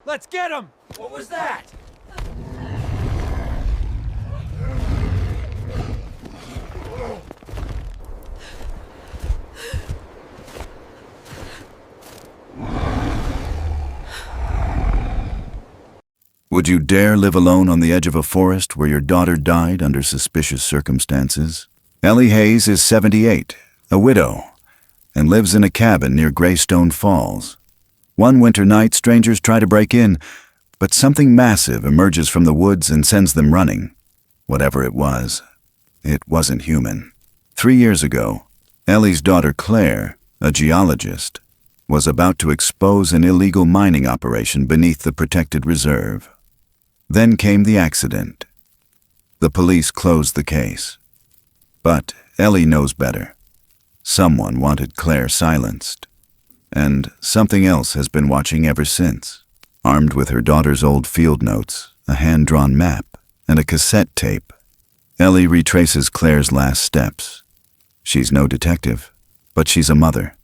Let's get him! What was that? Would you dare live alone on the edge of a forest where your daughter died under suspicious circumstances? Ellie Hayes is 78, a widow, and lives in a cabin near Greystone Falls. One winter night, strangers try to break in, but something massive emerges from the woods and sends them running. Whatever it wasn't human. 3 years ago, Ellie's daughter Clare, a geologist, was about to expose an illegal mining operation beneath the protected reserve. Then came the accident. The police closed the case. But Ellie knows better. Someone wanted Clare silenced. And something else has been watching ever since. Armed with her daughter's old field notes, a hand-drawn map, and a cassette tape, Ellie retraces Clare's last steps. She's no detective, but she's a mother.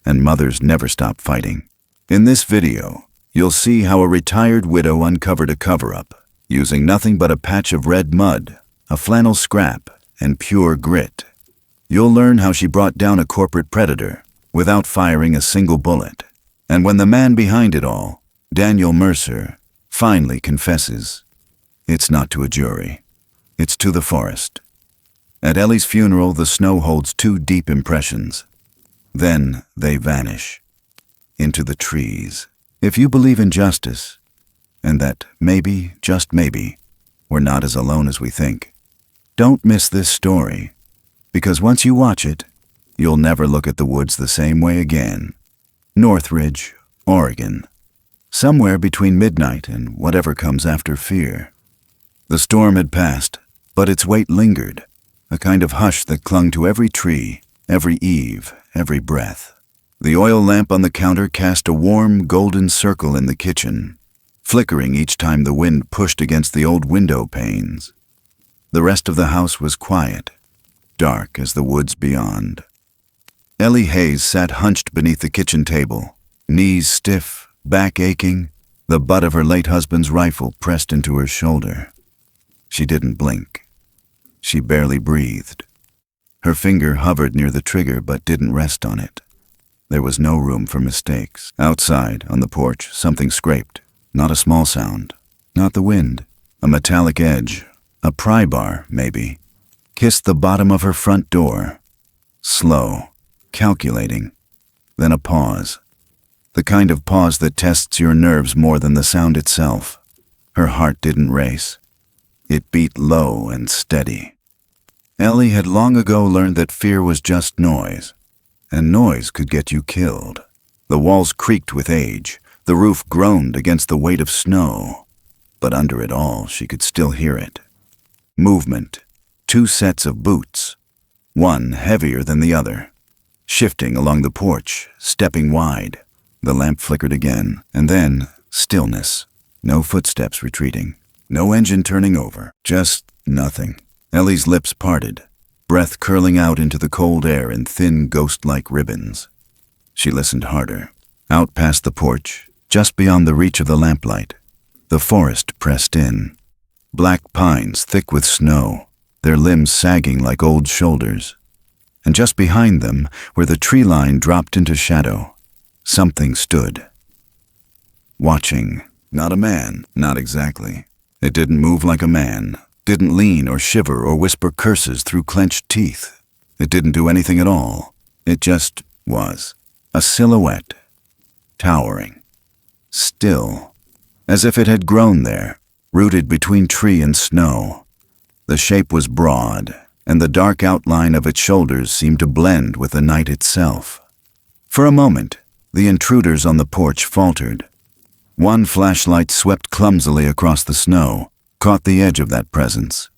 And mothers never stop fighting. In this video, you'll see how a retired widow uncovered a cover-up, using nothing but a patch of red mud, a flannel scrap, and pure grit. You'll learn how she brought down a corporate predator without firing a single bullet. And when the man behind it all, Daniel Mercer, finally confesses, it's not to a jury, it's to the forest. At Ellie's funeral, the snow holds 2 deep impressions. Then they vanish into the trees. If you believe in justice, and that maybe, just maybe, we're not as alone as we think, don't miss this story, because once you watch it, you'll never look at the woods the same way again. Northridge, Oregon. Somewhere between midnight and whatever comes after fear. The storm had passed, but its weight lingered, a kind of hush that clung to every tree, every eave, every breath. The oil lamp on the counter cast a warm, golden circle in the kitchen, flickering each time the wind pushed against the old window panes. The rest of the house was quiet, dark as the woods beyond. Ellie Hayes sat hunched beneath the kitchen table, knees stiff, back aching, the butt of her late husband's rifle pressed into her shoulder. She didn't blink. She barely breathed. Her finger hovered near the trigger but didn't rest on it. There was no room for mistakes. Outside, on the porch, something scraped. Not a small sound. Not the wind. A metallic edge. A pry bar, maybe. Kissed the bottom of her front door. Slow. Calculating. Then a pause. The kind of pause that tests your nerves more than the sound itself. Her heart didn't race. It beat low and steady. Ellie had long ago learned that fear was just noise, and noise could get you killed. The walls creaked with age, the roof groaned against the weight of snow, but under it all she could still hear it. Movement, 2 sets of boots, one heavier than the other, shifting along the porch, stepping wide. The lamp flickered again, and then stillness. No footsteps retreating, no engine turning over, just nothing. Ellie's lips parted, breath curling out into the cold air in thin, ghost-like ribbons. She listened harder. Out past the porch, just beyond the reach of the lamplight, the forest pressed in. Black pines thick with snow, their limbs sagging like old shoulders. And just behind them, where the tree line dropped into shadow, something stood. Watching. Not a man, not exactly. It didn't move like a man. Didn't lean or shiver or whisper curses through clenched teeth. It didn't do anything at all. It just was. A silhouette. Towering. Still. As if it had grown there, rooted between tree and snow. The shape was broad, and the dark outline of its shoulders seemed to blend with the night itself. For a moment, the intruders on the porch faltered. One flashlight swept clumsily across the snow, caught the edge of that presence,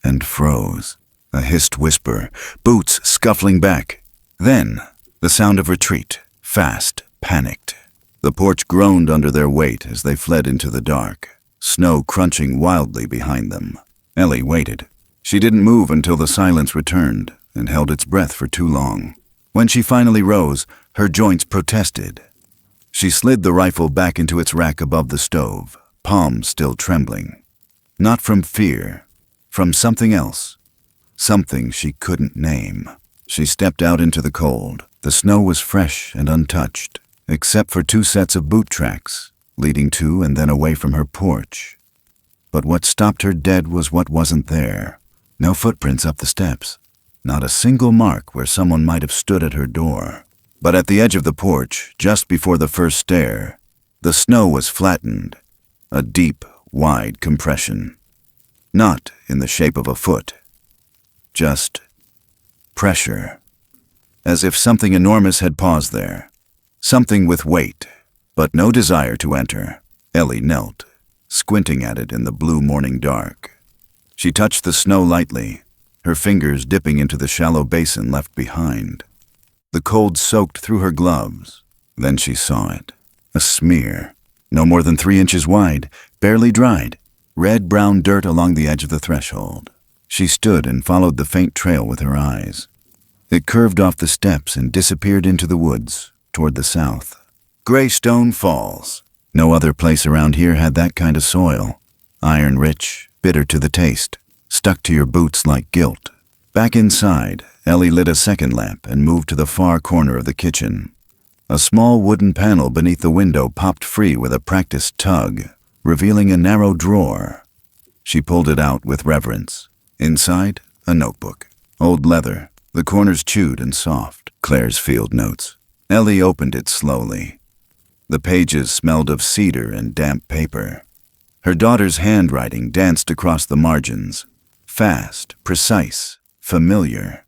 and froze. A hissed whisper, boots scuffling back. Then, the sound of retreat, fast, panicked. The porch groaned under their weight as they fled into the dark, snow crunching wildly behind them. Ellie waited. She didn't move until the silence returned, and held its breath for too long. When she finally rose, her joints protested. She slid the rifle back into its rack above the stove, palms still trembling. Not from fear, from something else. Something she couldn't name. She stepped out into the cold. The snow was fresh and untouched, except for 2 sets of boot tracks, leading to and then away from her porch. But what stopped her dead was what wasn't there. No footprints up the steps. Not a single mark where someone might have stood at her door. But at the edge of the porch, just before the first stair, the snow was flattened, a deep, wide compression. Not in the shape of a foot. Just pressure. As if something enormous had paused there. Something with weight, but no desire to enter. Ellie knelt, squinting at it in the blue morning dark. She touched the snow lightly, her fingers dipping into the shallow basin left behind. The cold soaked through her gloves. Then she saw it. A smear, no more than 3 inches wide, barely dried. Red-brown dirt along the edge of the threshold. She stood and followed the faint trail with her eyes. It curved off the steps and disappeared into the woods, toward the south. Greystone Falls. No other place around here had that kind of soil. Iron-rich, bitter to the taste, stuck to your boots like guilt. Back inside, Ellie lit a second lamp and moved to the far corner of the kitchen. A small wooden panel beneath the window popped free with a practiced tug, revealing a narrow drawer. She pulled it out with reverence. Inside, a notebook. Old leather, the corners chewed and soft. Clare's field notes. Ellie opened it slowly. The pages smelled of cedar and damp paper. Her daughter's handwriting danced across the margins. Fast, precise, familiar.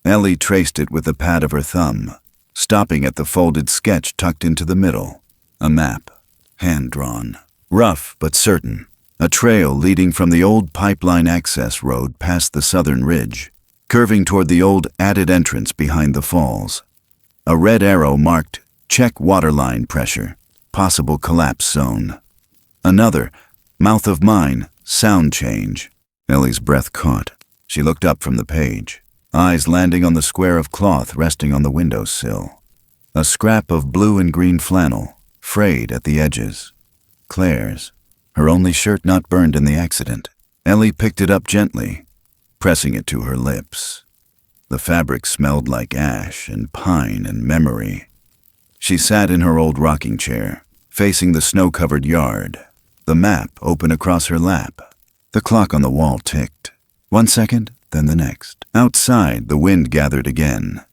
Ellie traced it with the pad of her thumb, stopping at the folded sketch tucked into the middle. A map, hand-drawn. Rough but certain. A trail leading from the old pipeline access road past the southern ridge, curving toward the old added entrance behind the falls. A red arrow marked, check waterline pressure, possible collapse zone. Another, mouth of mine, sound change. Ellie's breath caught. She looked up from the page, eyes landing on the square of cloth resting on the windowsill. A scrap of blue and green flannel, frayed at the edges. Clare's, her only shirt not burned in the accident. Ellie picked it up gently, pressing it to her lips. The fabric smelled like ash and pine and memory. She sat in her old rocking chair, facing the snow-covered yard, the map open across her lap. The clock on the wall ticked. 1 second, then the next. Outside, the wind gathered again.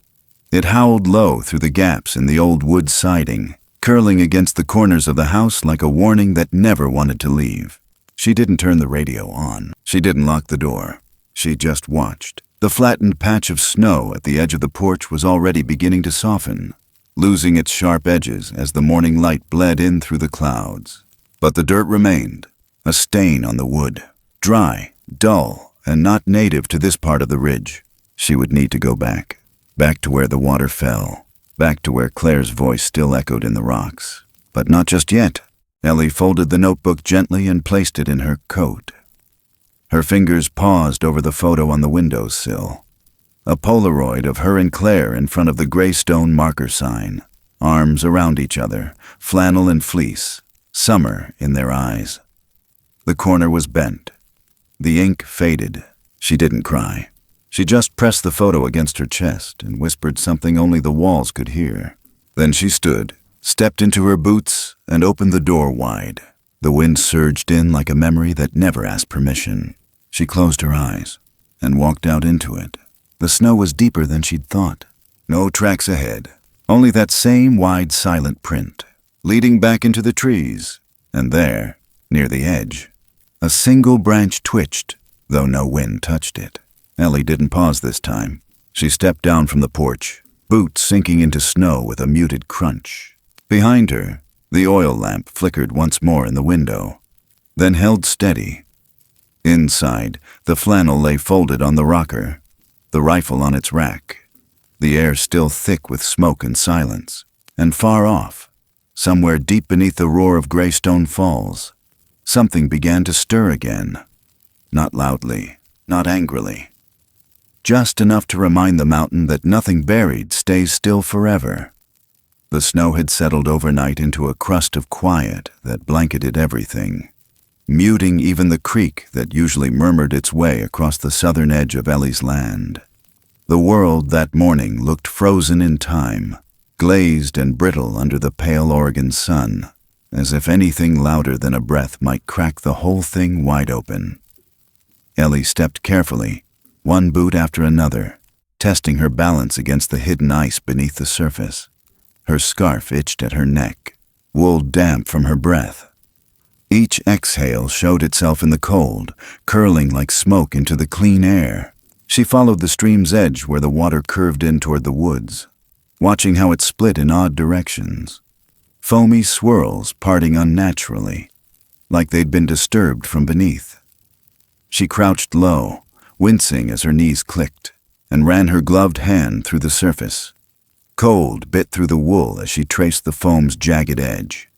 It howled low through the gaps in the old wood siding, curling against the corners of the house like a warning that never wanted to leave. She didn't turn the radio on. She didn't lock the door. She just watched. The flattened patch of snow at the edge of the porch was already beginning to soften, losing its sharp edges as the morning light bled in through the clouds. But the dirt remained, a stain on the wood, dry, dull, and not native to this part of the ridge. She would need to go back to where the water fell, back to where Clare's voice still echoed in the rocks. But not just yet. Ellie folded the notebook gently and placed it in her coat. Her fingers paused over the photo on the windowsill. A Polaroid of her and Clare in front of the Greystone marker sign, arms around each other, flannel and fleece, summer in their eyes. The corner was bent. The ink faded. She didn't cry. She just pressed the photo against her chest and whispered something only the walls could hear. Then she stood, stepped into her boots, and opened the door wide. The wind surged in like a memory that never asked permission. She closed her eyes and walked out into it. The snow was deeper than she'd thought. No tracks ahead, only that same wide, silent print, leading back into the trees. And there, near the edge, a single branch twitched, though no wind touched it. Ellie didn't pause this time. She stepped down from the porch, boots sinking into snow with a muted crunch. Behind her, the oil lamp flickered once more in the window, then held steady. Inside, the flannel lay folded on the rocker, the rifle on its rack, the air still thick with smoke and silence. And far off, somewhere deep beneath the roar of Greystone Falls, something began to stir again. Not loudly, not angrily. Just enough to remind the mountain that nothing buried stays still forever. The snow had settled overnight into a crust of quiet that blanketed everything, muting even the creek that usually murmured its way across the southern edge of Ellie's land. The world that morning looked frozen in time, glazed and brittle under the pale Oregon sun, as if anything louder than a breath might crack the whole thing wide open. Ellie stepped carefully, one boot after another, testing her balance against the hidden ice beneath the surface. Her scarf itched at her neck, wool damp from her breath. Each exhale showed itself in the cold, curling like smoke into the clean air. She followed the stream's edge where the water curved in toward the woods, watching how it split in odd directions. Foamy swirls parting unnaturally, like they'd been disturbed from beneath. She crouched low, wincing as her knees clicked, and ran her gloved hand through the surface. Cold bit through the wool as she traced the foam's jagged edge.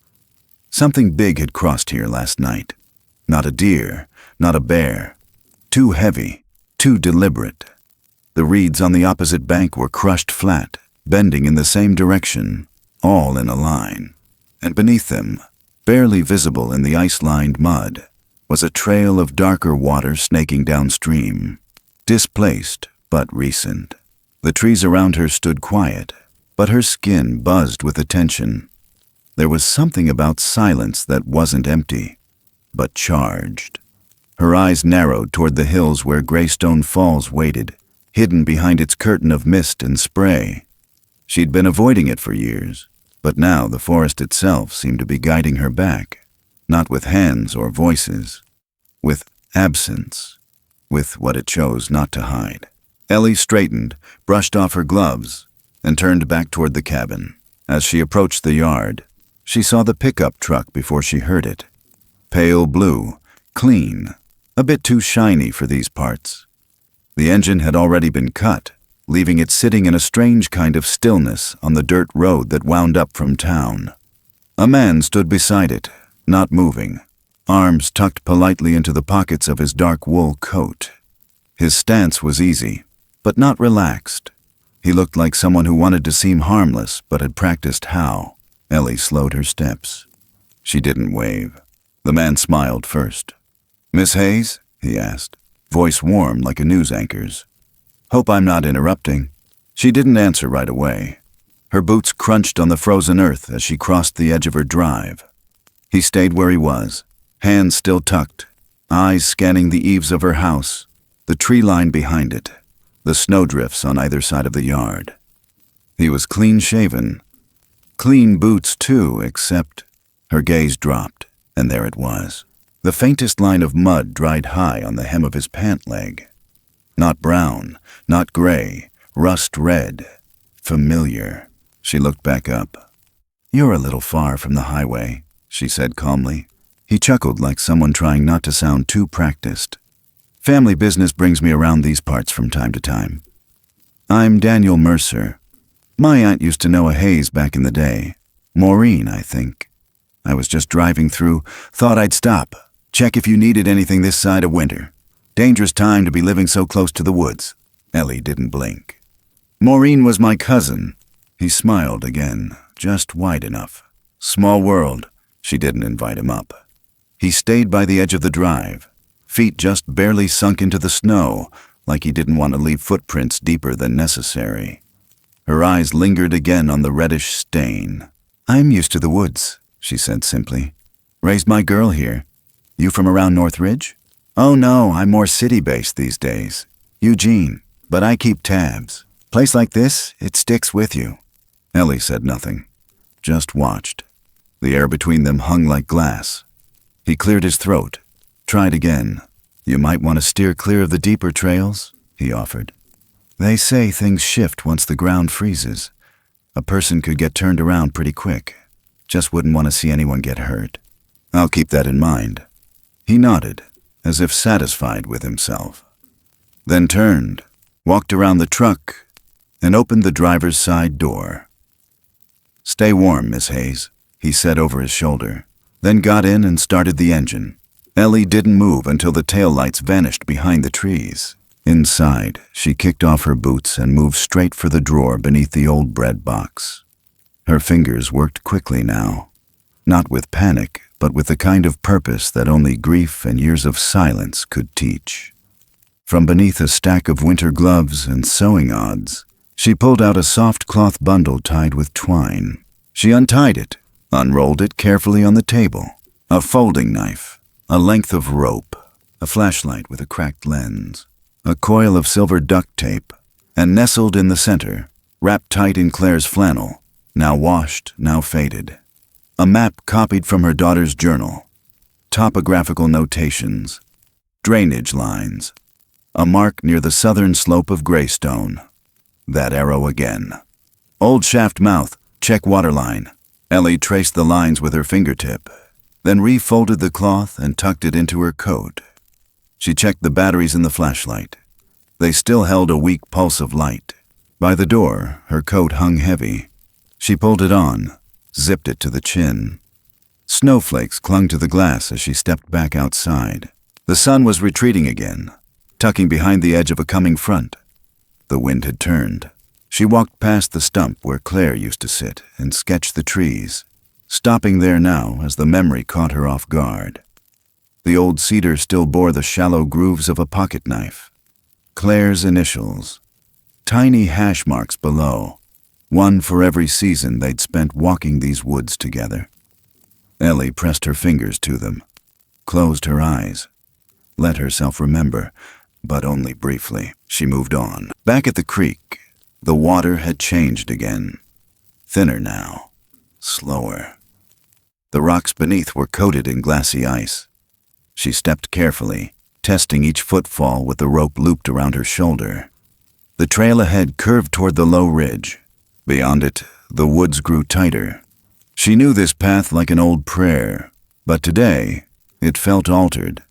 Something big had crossed here last night. Not a deer, not a bear. Too heavy, too deliberate. The reeds on the opposite bank were crushed flat, bending in the same direction, all in a line. And beneath them, barely visible in the ice-lined mud, was a trail of darker water snaking downstream. Displaced, but recent. The trees around her stood quiet, but her skin buzzed with attention. There was something about silence that wasn't empty, but charged. Her eyes narrowed toward the hills where Greystone Falls waited, hidden behind its curtain of mist and spray. She'd been avoiding it for years, but now the forest itself seemed to be guiding her back, not with hands or voices, with absence, with what it chose not to hide. Ellie straightened, brushed off her gloves, and turned back toward the cabin. As she approached the yard, she saw the pickup truck before she heard it. Pale blue, clean, a bit too shiny for these parts. The engine had already been cut, leaving it sitting in a strange kind of stillness on the dirt road that wound up from town. A man stood beside it, not moving, arms tucked politely into the pockets of his dark wool coat. His stance was easy, but not relaxed. He looked like someone who wanted to seem harmless but had practiced how. Ellie slowed her steps. She didn't wave. The man smiled first. "Miss Hayes?" he asked, voice warm like a news anchor's. "Hope I'm not interrupting." She didn't answer right away. Her boots crunched on the frozen earth as she crossed the edge of her drive. He stayed where he was, hands still tucked, eyes scanning the eaves of her house, the tree line behind it, the snowdrifts on either side of the yard. He was clean-shaven. Clean boots, too, except her gaze dropped, and there it was. The faintest line of mud dried high on the hem of his pant leg. Not brown, not gray, rust red. Familiar. She looked back up. "You're a little far from the highway," she said calmly. He chuckled like someone trying not to sound too practiced. "Family business brings me around these parts from time to time. I'm Daniel Mercer. My aunt used to know a Hayes back in the day. Maureen, I think. I was just driving through, thought I'd stop, check if you needed anything this side of winter. Dangerous time to be living so close to the woods." Ellie didn't blink. "Maureen was my cousin." He smiled again, just wide enough. Small world. She didn't invite him up. He stayed by the edge of the drive, feet just barely sunk into the snow, like he didn't want to leave footprints deeper than necessary. Her eyes lingered again on the reddish stain. "I'm used to the woods," she said simply. "Raised my girl here. You from around Northridge?" "Oh no, I'm more city-based these days. Eugene, but I keep tabs. Place like this, it sticks with you." Ellie said nothing, just watched. The air between them hung like glass. He cleared his throat, tried again. "You might want to steer clear of the deeper trails," he offered. "They say things shift once the ground freezes. A person could get turned around pretty quick. Just wouldn't want to see anyone get hurt." "I'll keep that in mind." He nodded, as if satisfied with himself. Then turned, walked around the truck, and opened the driver's side door. "Stay warm, Miss Hayes," he said over his shoulder, then got in and started the engine. Ellie didn't move until the taillights vanished behind the trees. Inside, she kicked off her boots and moved straight for the drawer beneath the old bread box. Her fingers worked quickly now, not with panic, but with the kind of purpose that only grief and years of silence could teach. From beneath a stack of winter gloves and sewing odds, she pulled out a soft cloth bundle tied with twine. She untied it, unrolled it carefully on the table. A folding knife, a length of rope, a flashlight with a cracked lens, a coil of silver duct tape, and nestled in the center, wrapped tight in Claire's flannel, now washed, now faded. A map copied from her daughter's journal, topographical notations, drainage lines, a mark near the southern slope of Greystone. That arrow again. Old shaft mouth, check waterline. Ellie traced the lines with her fingertip, then refolded the cloth and tucked it into her coat. She checked the batteries in the flashlight. They still held a weak pulse of light. By the door, her coat hung heavy. She pulled it on, zipped it to the chin. Snowflakes clung to the glass as she stepped back outside. The sun was retreating again, tucking behind the edge of a coming front. The wind had turned. She walked past the stump where Clare used to sit and sketch the trees, stopping there now as the memory caught her off guard. The old cedar still bore the shallow grooves of a pocket knife. Claire's initials. Tiny hash marks below, one for every season they'd spent walking these woods together. Ellie pressed her fingers to them, closed her eyes, let herself remember, but only briefly. She moved on. Back at the creek, the water had changed again. Thinner now, slower. The rocks beneath were coated in glassy ice. She stepped carefully, testing each footfall with the rope looped around her shoulder. The trail ahead curved toward the low ridge. Beyond it, the woods grew tighter. She knew this path like an old prayer, but today it felt altered,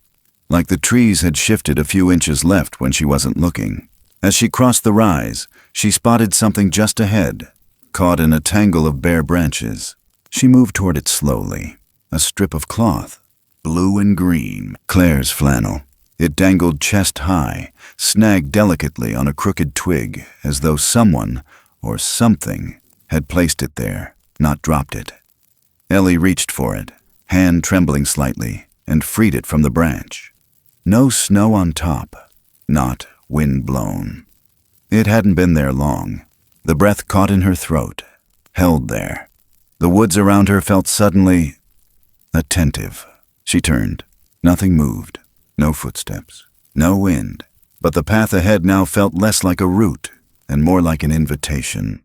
like the trees had shifted a few inches left when she wasn't looking. As she crossed the rise, she spotted something just ahead, caught in a tangle of bare branches. She moved toward it slowly. A strip of cloth, blue and green, Claire's flannel. It dangled chest high, snagged delicately on a crooked twig, as though someone, or something, had placed it there, not dropped it. Ellie reached for it, hand trembling slightly, and freed it from the branch. No snow on top, not wind-blown. It hadn't been there long. The breath caught in her throat, held there. The woods around her felt suddenly attentive. She turned. Nothing moved. No footsteps. No wind. But the path ahead now felt less like a route and more like an invitation.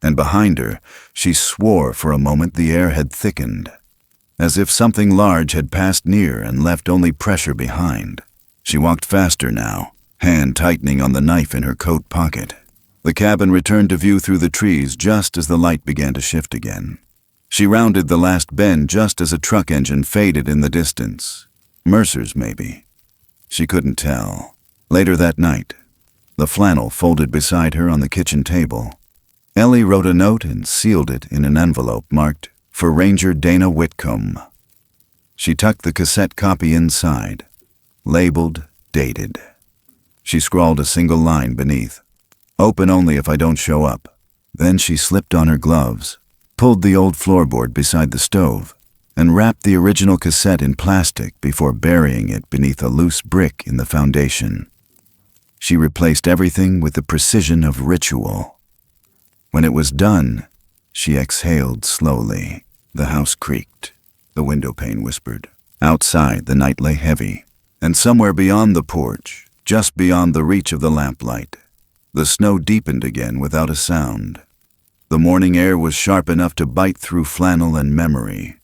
And behind her, she swore for a moment the air had thickened, as if something large had passed near and left only pressure behind. She walked faster now, hand tightening on the knife in her coat pocket. The cabin returned to view through the trees just as the light began to shift again. She rounded the last bend just as a truck engine faded in the distance. Mercer's, maybe. She couldn't tell. Later that night, the flannel folded beside her on the kitchen table. Ellie wrote a note and sealed it in an envelope marked, "For Ranger Dana Whitcomb." She tucked the cassette copy inside, labeled, dated. She scrawled a single line beneath, "Open only if I don't show up." Then she slipped on her gloves, pulled the old floorboard beside the stove, and wrapped the original cassette in plastic before burying it beneath a loose brick in the foundation. She replaced everything with the precision of ritual. When it was done, she exhaled slowly. The house creaked. The window pane whispered. Outside, the night lay heavy, and somewhere beyond the porch, just beyond the reach of the lamplight, the snow deepened again without a sound. The morning air was sharp enough to bite through flannel and memory.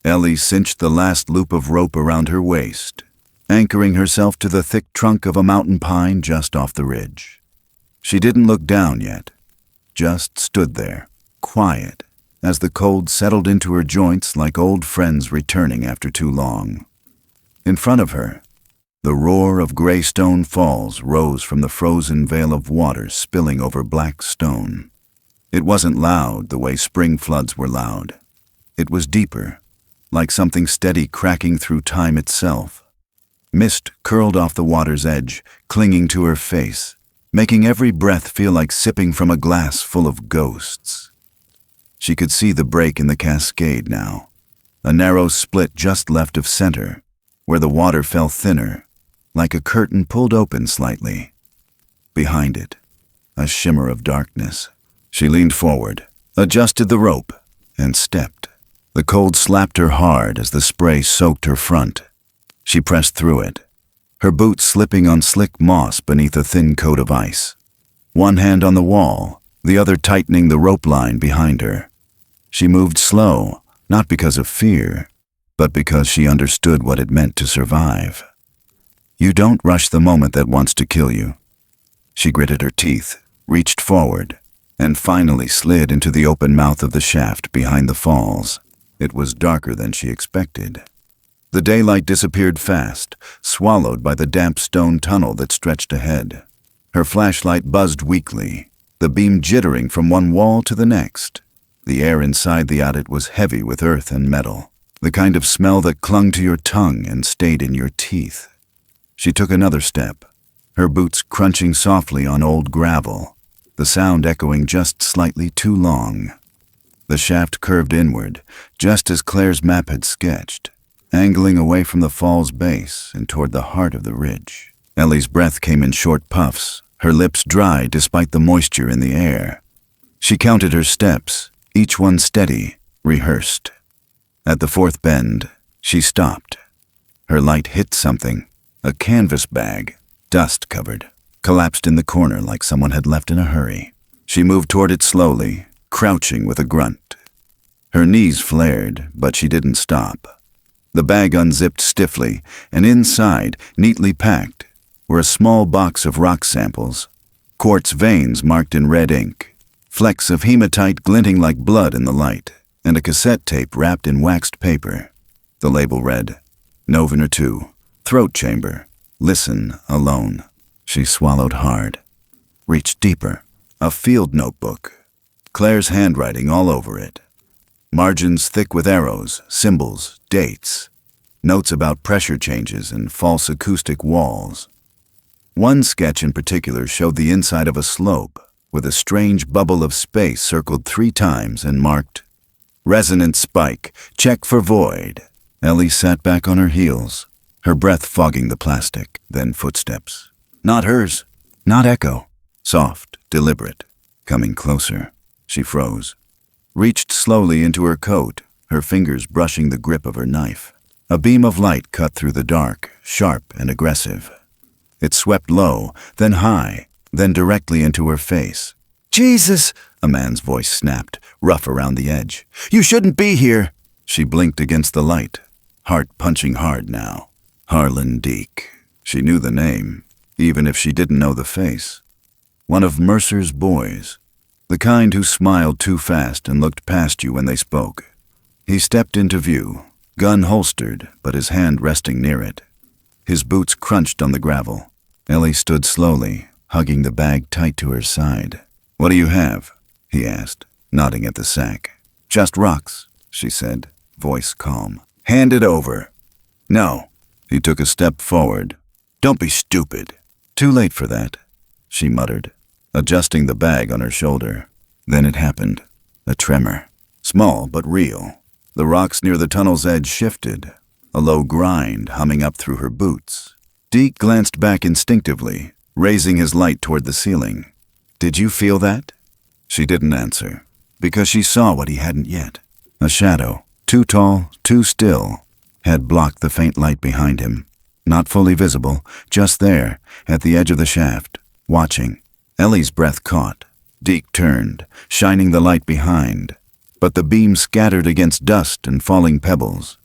Ellie cinched the last loop of rope around her waist, anchoring herself to the thick trunk of a mountain pine just off the ridge. She didn't look down yet, just stood there, quiet, as the cold settled into her joints like old friends returning after too long. In front of her, the roar of Greystone Falls rose from the frozen veil of water spilling over black stone. It wasn't loud the way spring floods were loud. It was deeper, like something steady cracking through time itself. Mist curled off the water's edge, clinging to her face, making every breath feel like sipping from a glass full of ghosts. She could see the break in the cascade now. A narrow split just left of center, where the water fell thinner, like a curtain pulled open slightly. Behind it, a shimmer of darkness. She leaned forward, adjusted the rope, and stepped. The cold slapped her hard as the spray soaked her front. She pressed through it, her boots slipping on slick moss beneath a thin coat of ice. One hand on the wall, the other tightening the rope line behind her. She moved slow, not because of fear, but because she understood what it meant to survive. You don't rush the moment that wants to kill you. She gritted her teeth, reached forward, and finally slid into the open mouth of the shaft behind the falls. It was darker than she expected. The daylight disappeared fast, swallowed by the damp stone tunnel that stretched ahead. Her flashlight buzzed weakly, the beam jittering from one wall to the next. The air inside the adit was heavy with earth and metal, the kind of smell that clung to your tongue and stayed in your teeth. She took another step, her boots crunching softly on old gravel, the sound echoing just slightly too long. The shaft curved inward, just as Claire's map had sketched, angling away from the fall's base and toward the heart of the ridge. Ellie's breath came in short puffs, her lips dry despite the moisture in the air. She counted her steps, each one steady, rehearsed. At the fourth bend, she stopped. Her light hit something, a canvas bag, dust-covered, collapsed in the corner like someone had left in a hurry. She moved toward it slowly, crouching with a grunt. Her knees flared, but she didn't stop. The bag unzipped stiffly, and inside, neatly packed, were a small box of rock samples, quartz veins marked in red ink, flecks of hematite glinting like blood in the light, and a cassette tape wrapped in waxed paper. The label read, Novena 2, Throat Chamber, Listen Alone. She swallowed hard, reached deeper. A field notebook, Claire's handwriting all over it. Margins thick with arrows, symbols, dates, notes about pressure changes and false acoustic walls. One sketch in particular showed the inside of a slope, with a strange bubble of space circled 3 times and marked, Resonant Spike, check for void. Ellie sat back on her heels, her breath fogging the plastic, then footsteps. Not hers, not echo. Soft, deliberate, coming closer. She froze, reached slowly into her coat, her fingers brushing the grip of her knife. A beam of light cut through the dark, sharp and aggressive. It swept low, then high, then directly into her face. Jesus! A man's voice snapped, rough around the edge. You shouldn't be here! She blinked against the light, heart punching hard now. Harlan Deke. She knew the name, even if she didn't know the face. One of Mercer's boys, the kind who smiled too fast and looked past you when they spoke. He stepped into view, gun holstered, but his hand resting near it. His boots crunched on the gravel. Ellie stood slowly, hugging the bag tight to her side. What do you have? He asked, nodding at the sack. Just rocks, she said, voice calm. Hand it over. No. He took a step forward. Don't be stupid. Too late for that, she muttered, adjusting the bag on her shoulder. Then it happened. A tremor. Small but real. The rocks near the tunnel's edge shifted, a low grind humming up through her boots. Deke glanced back instinctively, raising his light toward the ceiling. Did you feel that? She didn't answer, because she saw what he hadn't yet. A shadow, too tall, too still, had blocked the faint light behind him. Not fully visible, just there, at the edge of the shaft, watching. Ellie's breath caught. Deke turned, shining the light behind, but the beam scattered against dust and falling pebbles.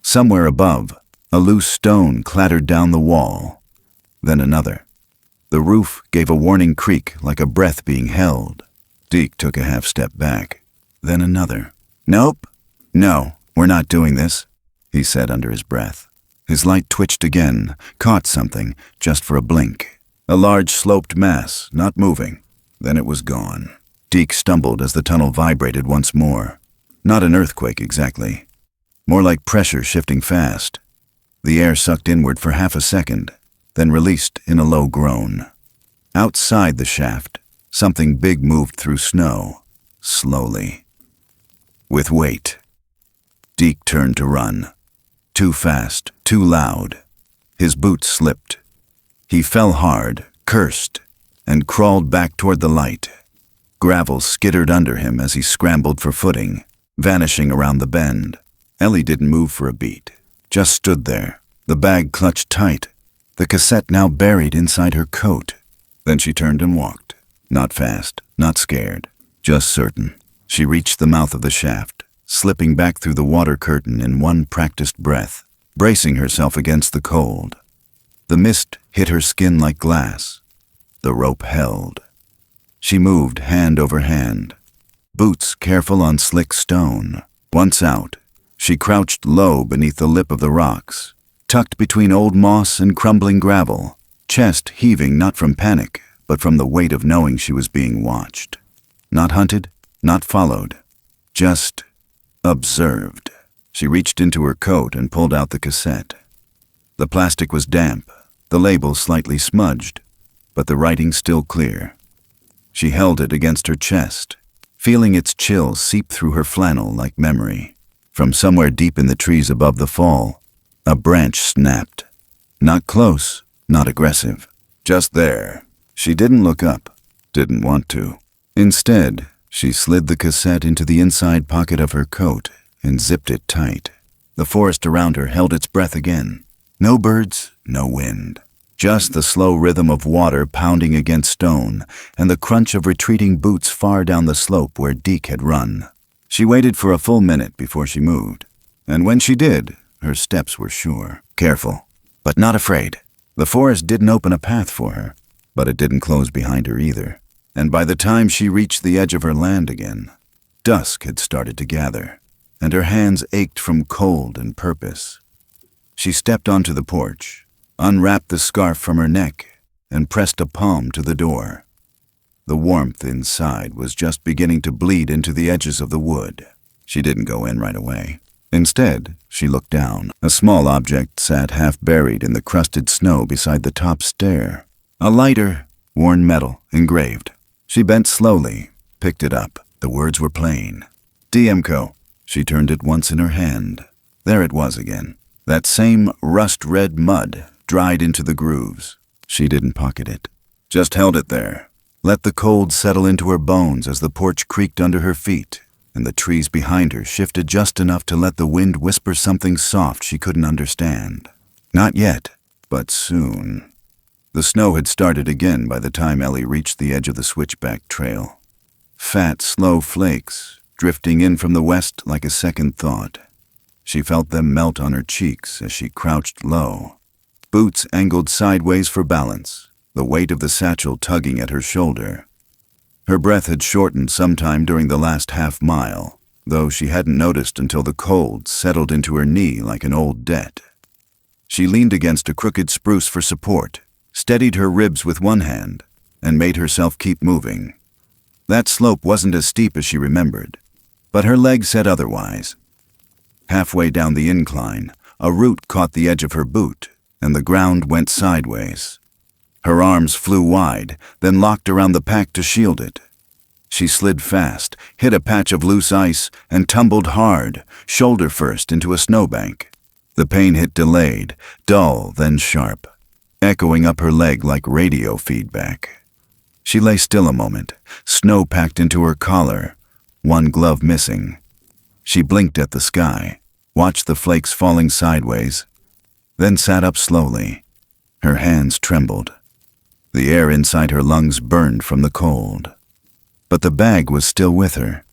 Somewhere above, a loose stone clattered down the wall. Then another. The roof gave a warning creak like a breath being held. Deke took a half step back. Then another. Nope. No, we're not doing this, he said under his breath. His light twitched again, caught something, just for a blink. A large sloped mass, not moving. Then it was gone. Deke stumbled as the tunnel vibrated once more. Not an earthquake exactly. More like pressure shifting fast. The air sucked inward for half a second, then released in a low groan. Outside the shaft, something big moved through snow, slowly. with weight. Deke turned to run. Too fast, too loud. His boots slipped. He fell hard, cursed, and crawled back toward the light. Gravel skittered under him as he scrambled for footing, vanishing around the bend. Ellie didn't move for a beat, just stood there, the bag clutched tight, the cassette now buried inside her coat. Then she turned and walked. Not fast, not scared, just certain. She reached the mouth of the shaft, slipping back through the water curtain in one practiced breath, bracing herself against the cold. The mist hit her skin like glass. The rope held. She moved hand over hand, boots careful on slick stone. Once out, she crouched low beneath the lip of the rocks, tucked between old moss and crumbling gravel, chest heaving not from panic, but from the weight of knowing she was being watched. Not hunted, not followed, just observed. She reached into her coat and pulled out the cassette. The plastic was damp, the label slightly smudged, but the writing still clear. She held it against her chest, feeling its chill seep through her flannel like memory. From somewhere deep in the trees above the fall, a branch snapped. Not close, not aggressive. Just there. She didn't look up, didn't want to. Instead, she slid the cassette into the inside pocket of her coat and zipped it tight. The forest around her held its breath again. No birds, no wind. Just the slow rhythm of water pounding against stone and the crunch of retreating boots far down the slope where Deke had run. She waited for a full minute before she moved, and when she did, her steps were sure, careful, but not afraid. The forest didn't open a path for her, but it didn't close behind her either, and by the time she reached the edge of her land again, dusk had started to gather, and her hands ached from cold and purpose. She stepped onto the porch, unwrapped the scarf from her neck, and pressed a palm to the door. The warmth inside was just beginning to bleed into the edges of the wood. She didn't go in right away. Instead, she looked down. A small object sat half buried in the crusted snow beside the top stair. A lighter, worn metal, engraved. She bent slowly, picked it up. The words were plain. DMCO. She turned it once in her hand. There it was again. That same rust-red mud, dried into the grooves. She didn't pocket it, just held it there. Let the cold settle into her bones as the porch creaked under her feet, and the trees behind her shifted just enough to let the wind whisper something soft she couldn't understand. Not yet, but soon. The snow had started again by the time Ellie reached the edge of the switchback trail. Fat, slow flakes, drifting in from the west like a second thought. She felt them melt on her cheeks as she crouched low. Boots angled sideways for balance, the weight of the satchel tugging at her shoulder. Her breath had shortened sometime during the last half-mile, though she hadn't noticed until the cold settled into her knee like an old debt. She leaned against a crooked spruce for support, steadied her ribs with one hand, and made herself keep moving. That slope wasn't as steep as she remembered, but her legs said otherwise. Halfway down the incline, a root caught the edge of her boot, and the ground went sideways. Her arms flew wide, then locked around the pack to shield it. She slid fast, hit a patch of loose ice, and tumbled hard, shoulder first, into a snowbank. The pain hit delayed, dull, then sharp, echoing up her leg like radio feedback. She lay still a moment, snow packed into her collar, one glove missing. She blinked at the sky, watched the flakes falling sideways, then sat up slowly. Her hands trembled. The air inside her lungs burned from the cold. But the bag was still with her,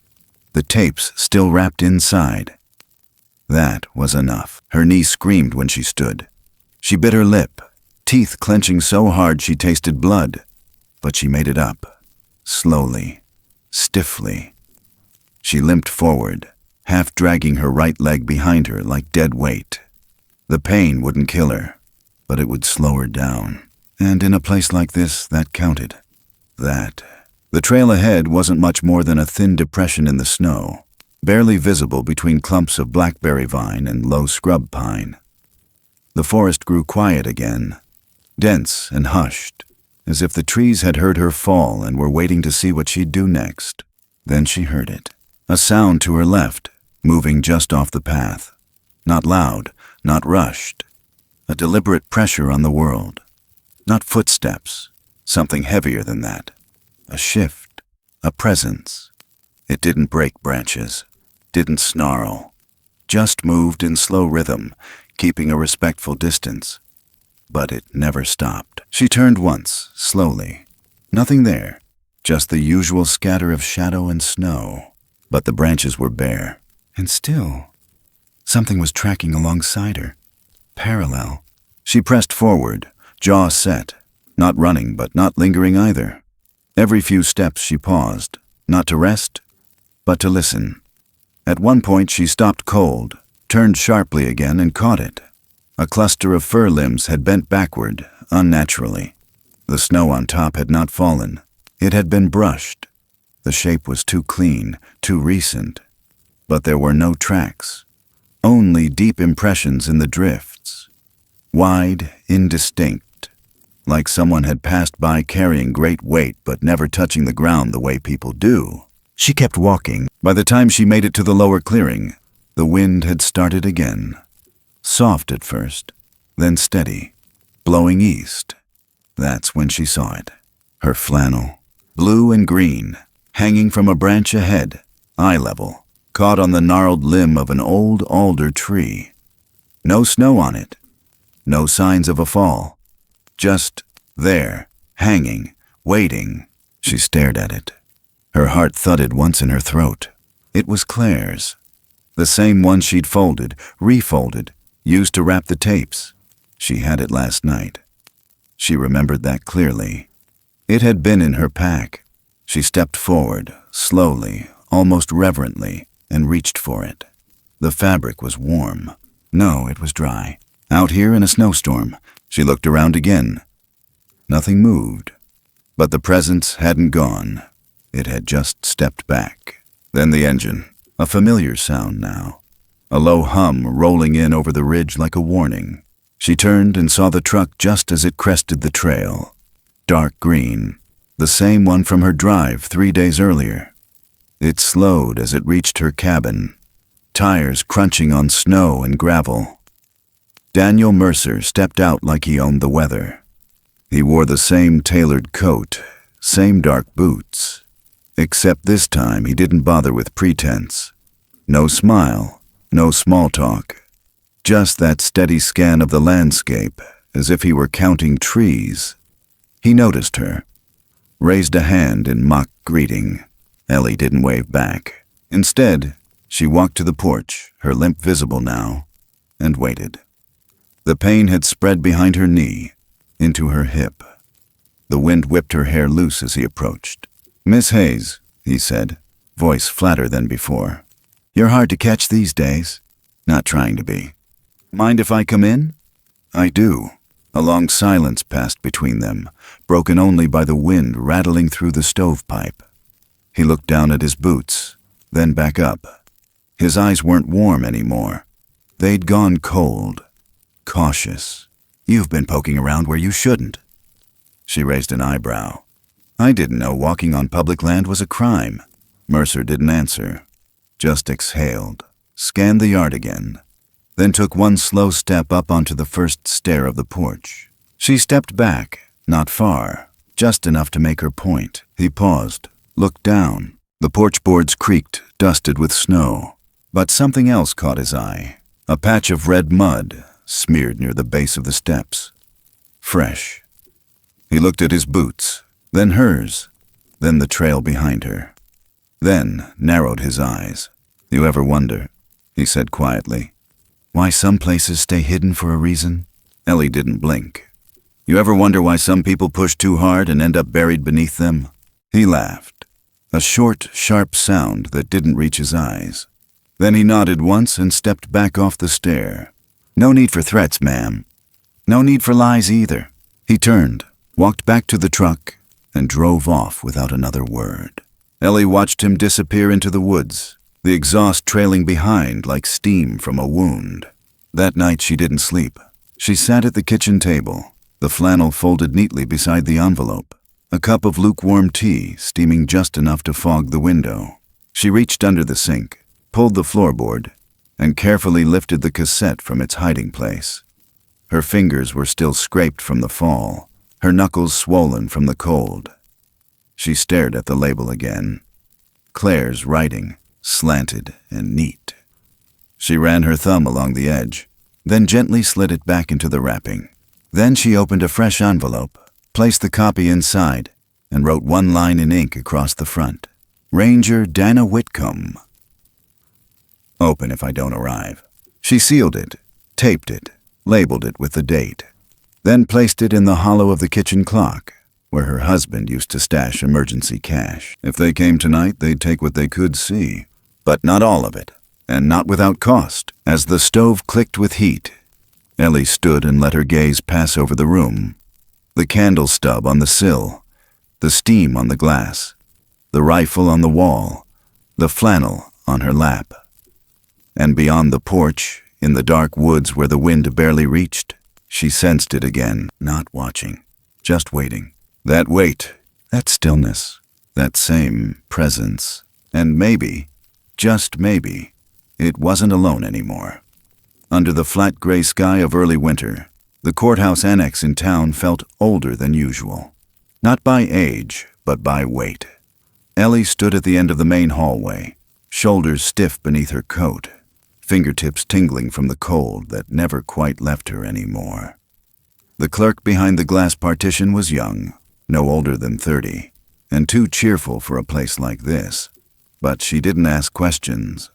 the tapes still wrapped inside. That was enough. Her knee screamed when she stood. She bit her lip, teeth clenching so hard she tasted blood, but she made it up, slowly, stiffly. She limped forward, half dragging her right leg behind her like dead weight. The pain wouldn't kill her, but it would slow her down. And in a place like this, that counted. The trail ahead wasn't much more than a thin depression in the snow, barely visible between clumps of blackberry vine and low scrub pine. The forest grew quiet again, dense and hushed, as if the trees had heard her fall and were waiting to see what she'd do next. Then she heard it. A sound to her left, moving just off the path. Not loud, not rushed. A deliberate pressure on the world. Not footsteps, something heavier than that. A shift, a presence. It didn't break branches, didn't snarl. Just moved in slow rhythm, keeping a respectful distance. But it never stopped. She turned once, slowly. Nothing there, just the usual scatter of shadow and snow. But the branches were bare. And still, something was tracking alongside her. Parallel. She pressed forward, jaw set. Not running, but not lingering either. Every few steps she paused, not to rest, but to listen. At one point she stopped cold, turned sharply again and caught it. A cluster of fir limbs had bent backward, unnaturally. The snow on top had not fallen. It had been brushed. The shape was too clean, too recent. But there were no tracks. Only deep impressions in the drifts. Wide, indistinct. Like someone had passed by carrying great weight but never touching the ground the way people do. She kept walking. By the time she made it to the lower clearing, the wind had started again. Soft at first, then steady, blowing east. That's when she saw it. Her flannel, blue and green, hanging from a branch ahead, eye level, caught on the gnarled limb of an old alder tree. No snow on it, no signs of a fall. Just there, hanging, waiting. She stared at it. Her heart thudded once in her throat. It was Clare's. The same one she'd folded, refolded, used to wrap the tapes. She had it last night. She remembered that clearly. It had been in her pack. She stepped forward, slowly, almost reverently, and reached for it. The fabric was warm. No, it was dry. Out here in a snowstorm, she looked around again. Nothing moved. But the presence hadn't gone. It had just stepped back. Then the engine. A familiar sound now. A low hum rolling in over the ridge like a warning. She turned and saw the truck just as it crested the trail. Dark green. The same one from her drive 3 days earlier. It slowed as it reached her cabin. Tires crunching on snow and gravel. Daniel Mercer stepped out like he owned the weather. He wore the same tailored coat, same dark boots. Except this time he didn't bother with pretense. No smile, no small talk. Just that steady scan of the landscape, as if he were counting trees. He noticed her. Raised a hand in mock greeting. Ellie didn't wave back. Instead, she walked to the porch, her limp visible now, and waited. The pain had spread behind her knee, into her hip. The wind whipped her hair loose as he approached. "Miss Hayes," he said, voice flatter than before. "You're hard to catch these days." "Not trying to be." "Mind if I come in?" "I do." A long silence passed between them, broken only by the wind rattling through the stovepipe. He looked down at his boots, then back up. His eyes weren't warm anymore. They'd gone cold, cautious. "You've been poking around where you shouldn't." She raised an eyebrow. "I didn't know walking on public land was a crime." Mercer didn't answer, just exhaled, scanned the yard again, then took one slow step up onto the first stair of the porch. She stepped back, not far, just enough to make her point. He paused, looked down. The porch boards creaked, dusted with snow. But something else caught his eye. A patch of red mud, smeared near the base of the steps. Fresh. He looked at his boots, then hers, then the trail behind her. Then narrowed his eyes. "You ever wonder," he said quietly, "why some places stay hidden for a reason?" Ellie didn't blink. "You ever wonder why some people push too hard and end up buried beneath them?" He laughed. A short, sharp sound that didn't reach his eyes. Then he nodded once and stepped back off the stair. "No need for threats, ma'am. No need for lies either." He turned, walked back to the truck, and drove off without another word. Ellie watched him disappear into the woods, the exhaust trailing behind like steam from a wound. That night she didn't sleep. She sat at the kitchen table, the flannel folded neatly beside the envelope, a cup of lukewarm tea steaming just enough to fog the window. She reached under the sink, pulled the floorboard, and carefully lifted the cassette from its hiding place. Her fingers were still scraped from the fall, her knuckles swollen from the cold. She stared at the label again. Clare's writing, slanted and neat. She ran her thumb along the edge, then gently slid it back into the wrapping. Then she opened a fresh envelope, placed the copy inside, and wrote one line in ink across the front. Ranger Dana Whitcomb. Open if I don't arrive. She sealed it, taped it, labeled it with the date, then placed it in the hollow of the kitchen clock, where her husband used to stash emergency cash. If they came tonight, they'd take what they could see. But not all of it, and not without cost. As the stove clicked with heat, Ellie stood and let her gaze pass over the room. The candle stub on the sill, the steam on the glass, the rifle on the wall, the flannel on her lap. And beyond the porch, in the dark woods where the wind barely reached, she sensed it again, not watching, just waiting. That wait, that stillness, that same presence. And maybe, just maybe, it wasn't alone anymore. Under the flat gray sky of early winter, the courthouse annex in town felt older than usual. Not by age, but by weight. Ellie stood at the end of the main hallway, shoulders stiff beneath her coat, fingertips tingling from the cold that never quite left her anymore. The clerk behind the glass partition was young, no older than 30, and too cheerful for a place like this. But she didn't ask questions.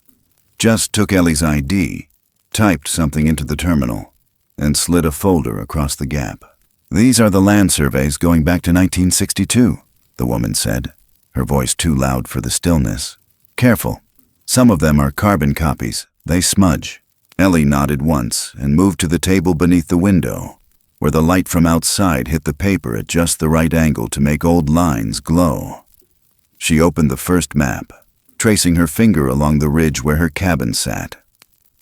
Just took Ellie's ID, typed something into the terminal, and slid a folder across the gap. These are the land surveys going back to 1962, the woman said, her voice too loud for the stillness. Careful. Some of them are carbon copies. They smudge. Ellie nodded once and moved to the table beneath the window, where the light from outside hit the paper at just the right angle to make old lines glow. She opened the first map, tracing her finger along the ridge where her cabin sat.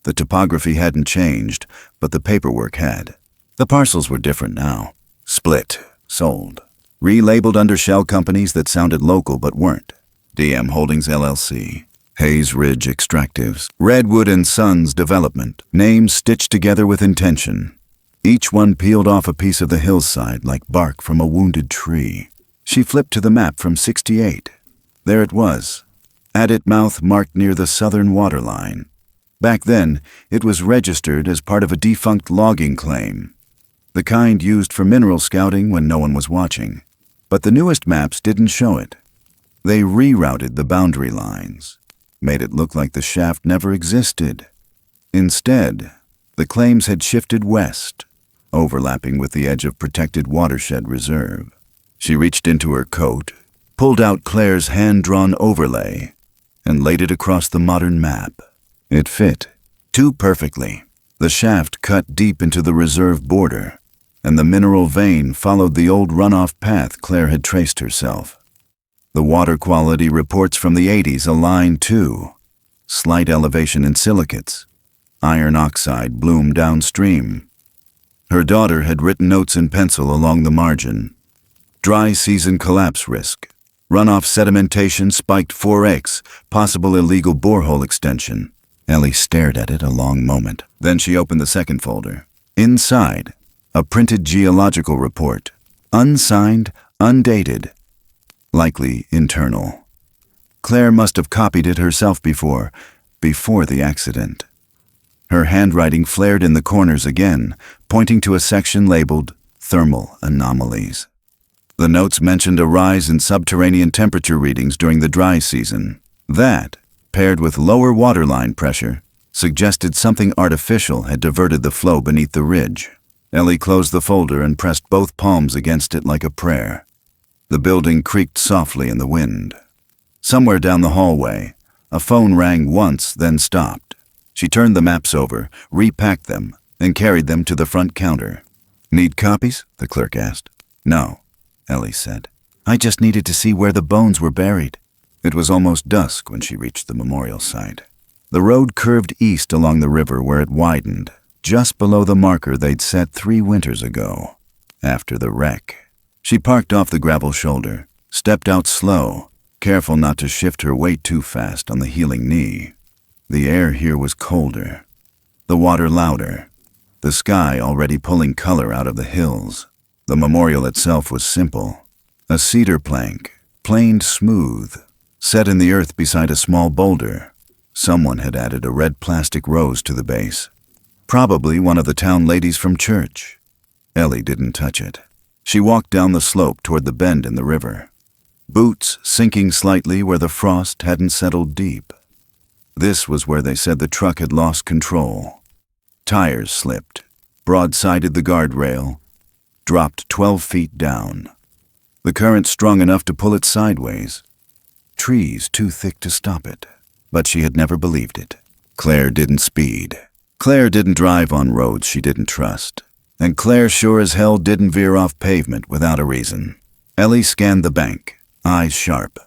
The topography hadn't changed, but the paperwork had. The parcels were different now. Split, sold, relabeled under shell companies that sounded local but weren't. DM Holdings LLC, Hayes Ridge Extractives, Redwood and Sons Development, names stitched together with intention. Each one peeled off a piece of the hillside like bark from a wounded tree. She flipped to the map from 68. There it was, adit mouth marked near the southern waterline. Back then, it was registered as part of a defunct logging claim, the kind used for mineral scouting when no one was watching. But the newest maps didn't show it. They rerouted the boundary lines, made it look like the shaft never existed. Instead, the claims had shifted west, overlapping with the edge of protected watershed reserve. She reached into her coat, pulled out Clare's hand-drawn overlay, and laid it across the modern map. It fit, too perfectly. The shaft cut deep into the reserve border, and the mineral vein followed the old runoff path Clare had traced herself. The water quality reports from the 80s align too. Slight elevation in silicates. Iron oxide bloomed downstream. Her daughter had written notes in pencil along the margin. Dry season collapse risk. Runoff sedimentation spiked 4x, possible illegal borehole extension. Ellie stared at it a long moment. Then she opened the second folder. Inside, a printed geological report. Unsigned, undated. Likely internal. Clare must have copied it herself before the accident. Her handwriting flared in the corners again, pointing to a section labeled Thermal Anomalies. The notes mentioned a rise in subterranean temperature readings during the dry season. That, paired with lower waterline pressure, suggested something artificial had diverted the flow beneath the ridge. Ellie closed the folder and pressed both palms against it like a prayer. The building creaked softly in the wind. Somewhere down the hallway, a phone rang once, then stopped. She turned the maps over, repacked them, and carried them to the front counter. Need copies? The clerk asked. No, Ellie said. I just needed to see where the bones were buried. It was almost dusk when she reached the memorial site. The road curved east along the river where it widened, just below the marker they'd set 3 winters ago, after the wreck. She parked off the gravel shoulder, stepped out slow, careful not to shift her weight too fast on the healing knee. The air here was colder, the water louder, the sky already pulling color out of the hills. The memorial itself was simple. A cedar plank, planed smooth, set in the earth beside a small boulder. Someone had added a red plastic rose to the base. Probably one of the town ladies from church. Ellie didn't touch it. She walked down the slope toward the bend in the river, boots sinking slightly where the frost hadn't settled deep. This was where they said the truck had lost control. Tires slipped, broadsided the guardrail, dropped 12 feet down. The current strong enough to pull it sideways. Trees too thick to stop it. But she had never believed it. Clare didn't speed. Clare didn't drive on roads she didn't trust. And Clare sure as hell didn't veer off pavement without a reason. Ellie scanned the bank, eyes sharp.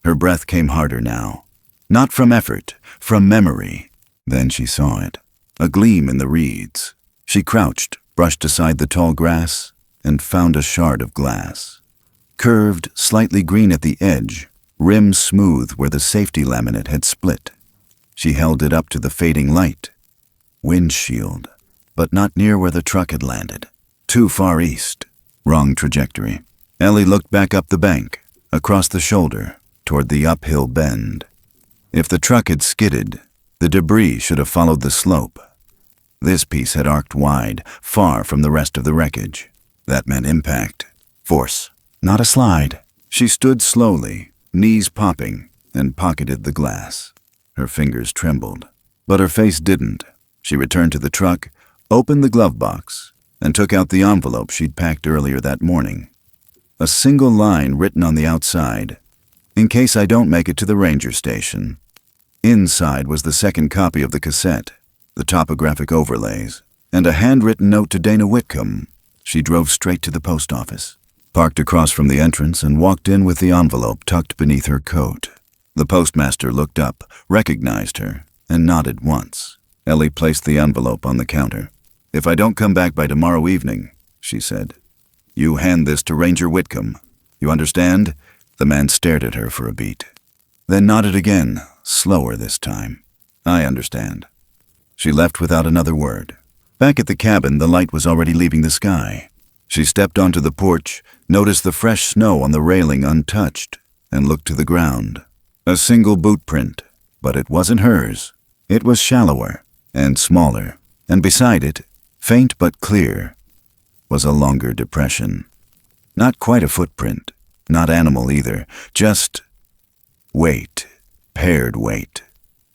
Her breath came harder now. Not from effort, from memory. Then she saw it. A gleam in the reeds. She crouched, brushed aside the tall grass, and found a shard of glass. Curved, slightly green at the edge, rim smooth where the safety laminate had split. She held it up to the fading light. Windshield, but not near where the truck had landed. Too far east. Wrong trajectory. Ellie looked back up the bank, across the shoulder, toward the uphill bend. If the truck had skidded, the debris should have followed the slope. This piece had arced wide, far from the rest of the wreckage. That meant impact. Force, not a slide. She stood slowly, knees popping, and pocketed the glass. Her fingers trembled, but her face didn't. She returned to the truck, opened the glove box, and took out the envelope she'd packed earlier that morning. A single line written on the outside, "In case I don't make it to the ranger station." Inside was the second copy of the cassette, the topographic overlays, and a handwritten note to Dana Whitcomb. She drove straight to the post office, parked across from the entrance, and walked in with the envelope tucked beneath her coat. The postmaster looked up, recognized her, and nodded once. Ellie placed the envelope on the counter. "If I don't come back by tomorrow evening," she said, "you hand this to Ranger Whitcomb. You understand?" The man stared at her for a beat, then nodded again, slower this time. "I understand." She left without another word. Back at the cabin, the light was already leaving the sky. She stepped onto the porch, noticed the fresh snow on the railing untouched, and looked to the ground. A single boot print, but it wasn't hers. It was shallower and smaller, and beside it, faint but clear, was a longer depression. Not quite a footprint, not animal either, just weight, paired weight,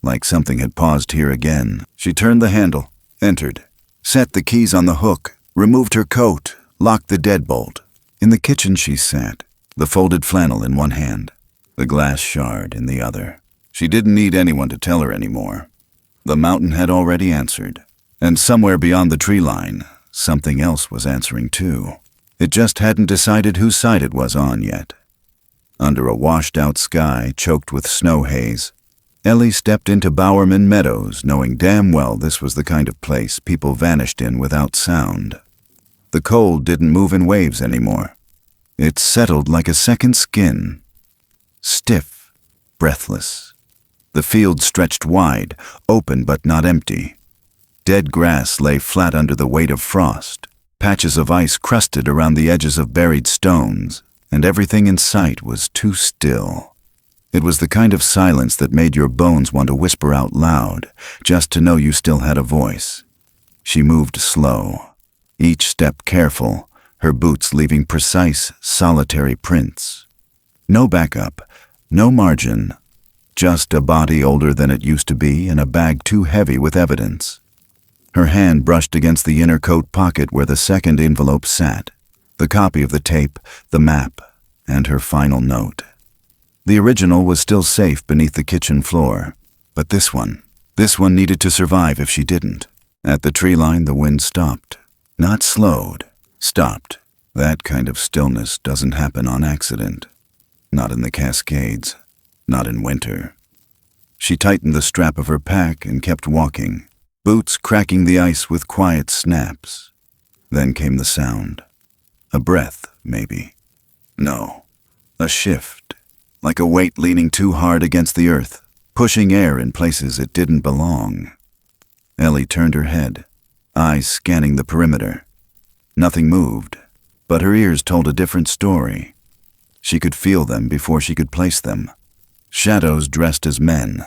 like something had paused here again. She turned the handle, entered, set the keys on the hook, removed her coat, locked the deadbolt. In the kitchen she sat, the folded flannel in one hand, the glass shard in the other. She didn't need anyone to tell her anymore. The mountain had already answered, and somewhere beyond the tree line, something else was answering too. It just hadn't decided whose side it was on yet. Under a washed-out sky choked with snow haze, Ellie stepped into Bowerman Meadows, knowing damn well this was the kind of place people vanished in without sound. The cold didn't move in waves anymore. It settled like a second skin. Stiff, breathless. The field stretched wide, open but not empty. Dead grass lay flat under the weight of frost. Patches of ice crusted around the edges of buried stones, and everything in sight was too still. It was the kind of silence that made your bones want to whisper out loud, just to know you still had a voice. She moved slow, each step careful, her boots leaving precise, solitary prints. No backup, no margin, just a body older than it used to be and a bag too heavy with evidence. Her hand brushed against the inner coat pocket where the second envelope sat, the copy of the tape, the map, and her final note. The original was still safe beneath the kitchen floor, but this one needed to survive if she didn't. At the tree line, the wind stopped. Not slowed, stopped. That kind of stillness doesn't happen on accident. Not in the Cascades, not in winter. She tightened the strap of her pack and kept walking, boots cracking the ice with quiet snaps. Then came the sound. A breath, maybe. No, a shift. like a weight leaning too hard against the earth, pushing air in places it didn't belong. Ellie turned her head, eyes scanning the perimeter. Nothing moved, but her ears told a different story. She could feel them before she could place them. Shadows dressed as men.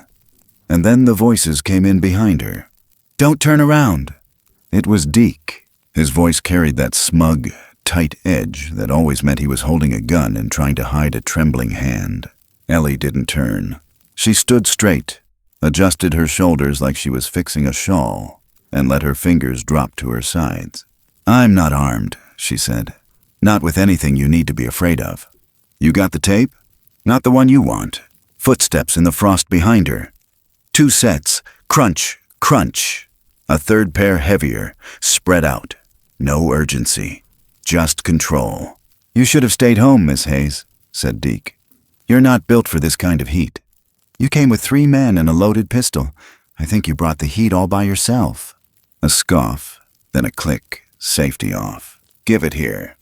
And then the voices came in behind her. "Don't turn around." It was Deke. His voice carried that smug, tight edge that always meant he was holding a gun and trying to hide a trembling hand. Ellie didn't turn. She stood straight, adjusted her shoulders like she was fixing a shawl, and let her fingers drop to her sides. "I'm not armed," she said. "Not with anything you need to be afraid of. You got the tape? Not the one you want." Footsteps in the frost behind her. 2 sets, crunch, crunch. A third pair heavier, spread out. No urgency, just control. "You should have stayed home, Miss Hayes," said Deke. "You're not built for this kind of heat. You came with 3 men and a loaded pistol. I think you brought the heat all by yourself." A scoff, then a click, safety off. "Give it here."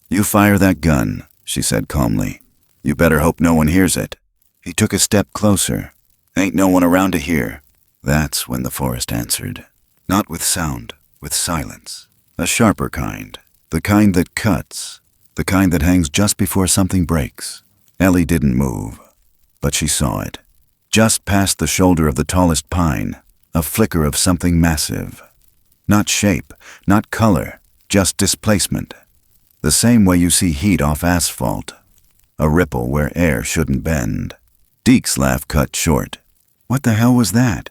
"You fire that gun," she said calmly. "You better hope no one hears it." He took a step closer. "Ain't no one around to hear." That's when the forest answered. Not with sound, with silence. A sharper kind. The kind that cuts. The kind that hangs just before something breaks. Ellie didn't move, but she saw it. Just past the shoulder of the tallest pine, a flicker of something massive. Not shape, not color, just displacement. The same way you see heat off asphalt. A ripple where air shouldn't bend. Deke's laugh cut short. What the hell was that?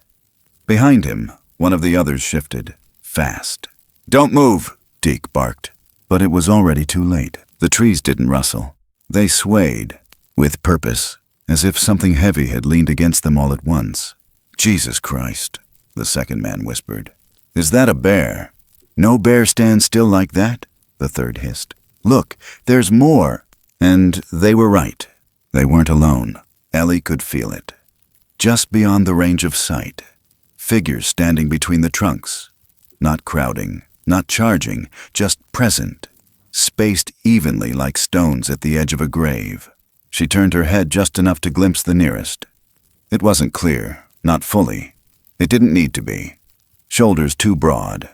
Behind him, one of the others shifted. Fast. "Don't move," Deke barked. But it was already too late. The trees didn't rustle. They swayed, with purpose, as if something heavy had leaned against them all at once. "Jesus Christ," the second man whispered. "Is that a bear?" "No bear stands still like that," the third hissed. "Look, there's more." And they were right. They weren't alone. Ellie could feel it. Just beyond the range of sight. Figures standing between the trunks. Not crowding, not charging, just present. Spaced evenly like stones at the edge of a grave. She turned her head just enough to glimpse the nearest. It wasn't clear, not fully. It didn't need to be. Shoulders too broad.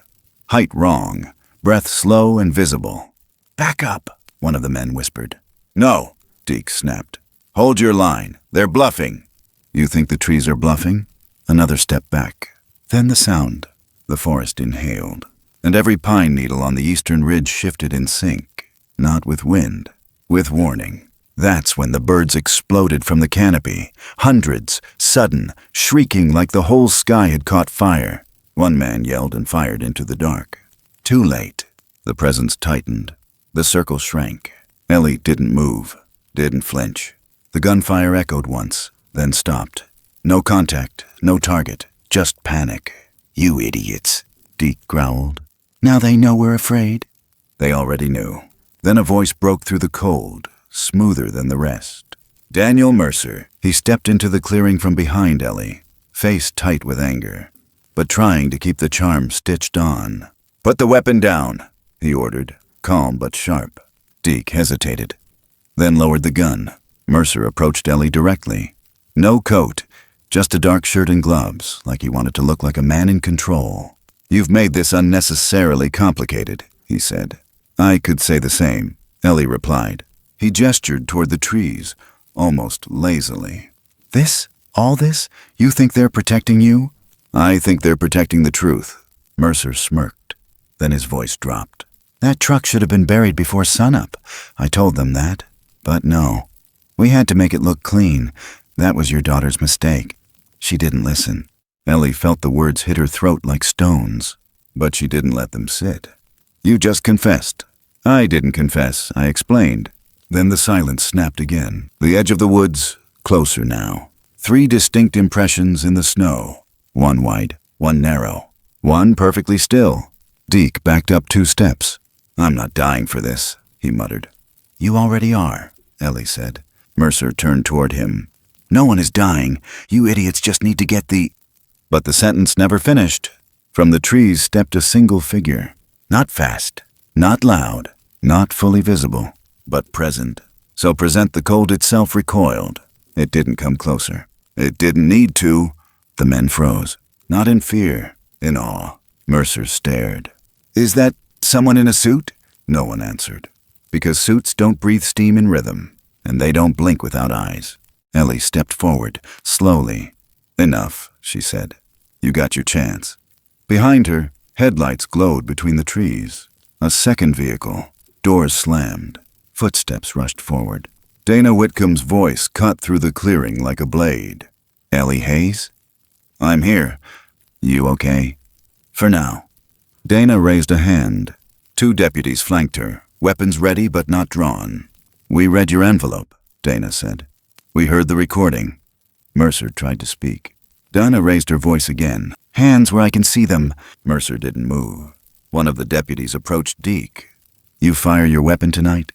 Height wrong. Breath slow and visible. "Back up," one of the men whispered. "No," Deke snapped. "Hold your line. They're bluffing." "You think the trees are bluffing?" Another step back. Then the sound. The forest inhaled. And every pine needle on the eastern ridge shifted in sync. Not with wind, with warning. That's when the birds exploded from the canopy. Hundreds, sudden, shrieking like the whole sky had caught fire. One man yelled and fired into the dark. Too late. The presence tightened. The circle shrank. Ellie didn't move, didn't flinch. The gunfire echoed once, then stopped. No contact, no target, just panic. "You idiots," Deke growled. "Now they know we're afraid." They already knew. Then a voice broke through the cold, smoother than the rest. "Daniel Mercer." He stepped into the clearing from behind Ellie, face tight with anger, but trying to keep the charm stitched on. "Put the weapon down," he ordered, calm but sharp. Deke hesitated, then lowered the gun. Mercer approached Ellie directly. No coat, just a dark shirt and gloves, like he wanted to look like a man in control. "You've made this unnecessarily complicated," he said. "I could say the same," Ellie replied. He gestured toward the trees, almost lazily. "This? All this? You think they're protecting you?" "I think they're protecting the truth." Mercer smirked. Then his voice dropped. "That truck should have been buried before sunup. I told them that. But no. We had to make it look clean. That was your daughter's mistake. She didn't listen." Ellie felt the words hit her throat like stones, but she didn't let them sit. "You just confessed." "I didn't confess, I explained." Then the silence snapped again. The edge of the woods, closer now. 3 distinct impressions in the snow. One wide, one narrow, one perfectly still. Deke backed up 2 steps. "I'm not dying for this," he muttered. "You already are," Ellie said. Mercer turned toward him. "No one is dying. You idiots just need to get the—" But the sentence never finished. From the trees stepped a single figure. Not fast, not loud, not fully visible, but present. So present the cold itself recoiled. It didn't come closer. It didn't need to. The men froze. Not in fear, in awe. Mercer stared. Is that someone in a suit? No one answered. Because suits don't breathe steam in rhythm, and they don't blink without eyes. Ellie stepped forward, slowly. Enough, she said. You got your chance. Behind her, headlights glowed between the trees. A second vehicle. Doors slammed. Footsteps rushed forward. Dana Whitcomb's voice cut through the clearing like a blade. Ellie Hayes? I'm here. You okay? For now. Dana raised a hand. 2 deputies flanked her, weapons ready but not drawn. We read your envelope, Dana said. We heard the recording. Mercer tried to speak. Dana raised her voice again. Hands where I can see them. Mercer didn't move. One of the deputies approached Deke. You fire your weapon tonight?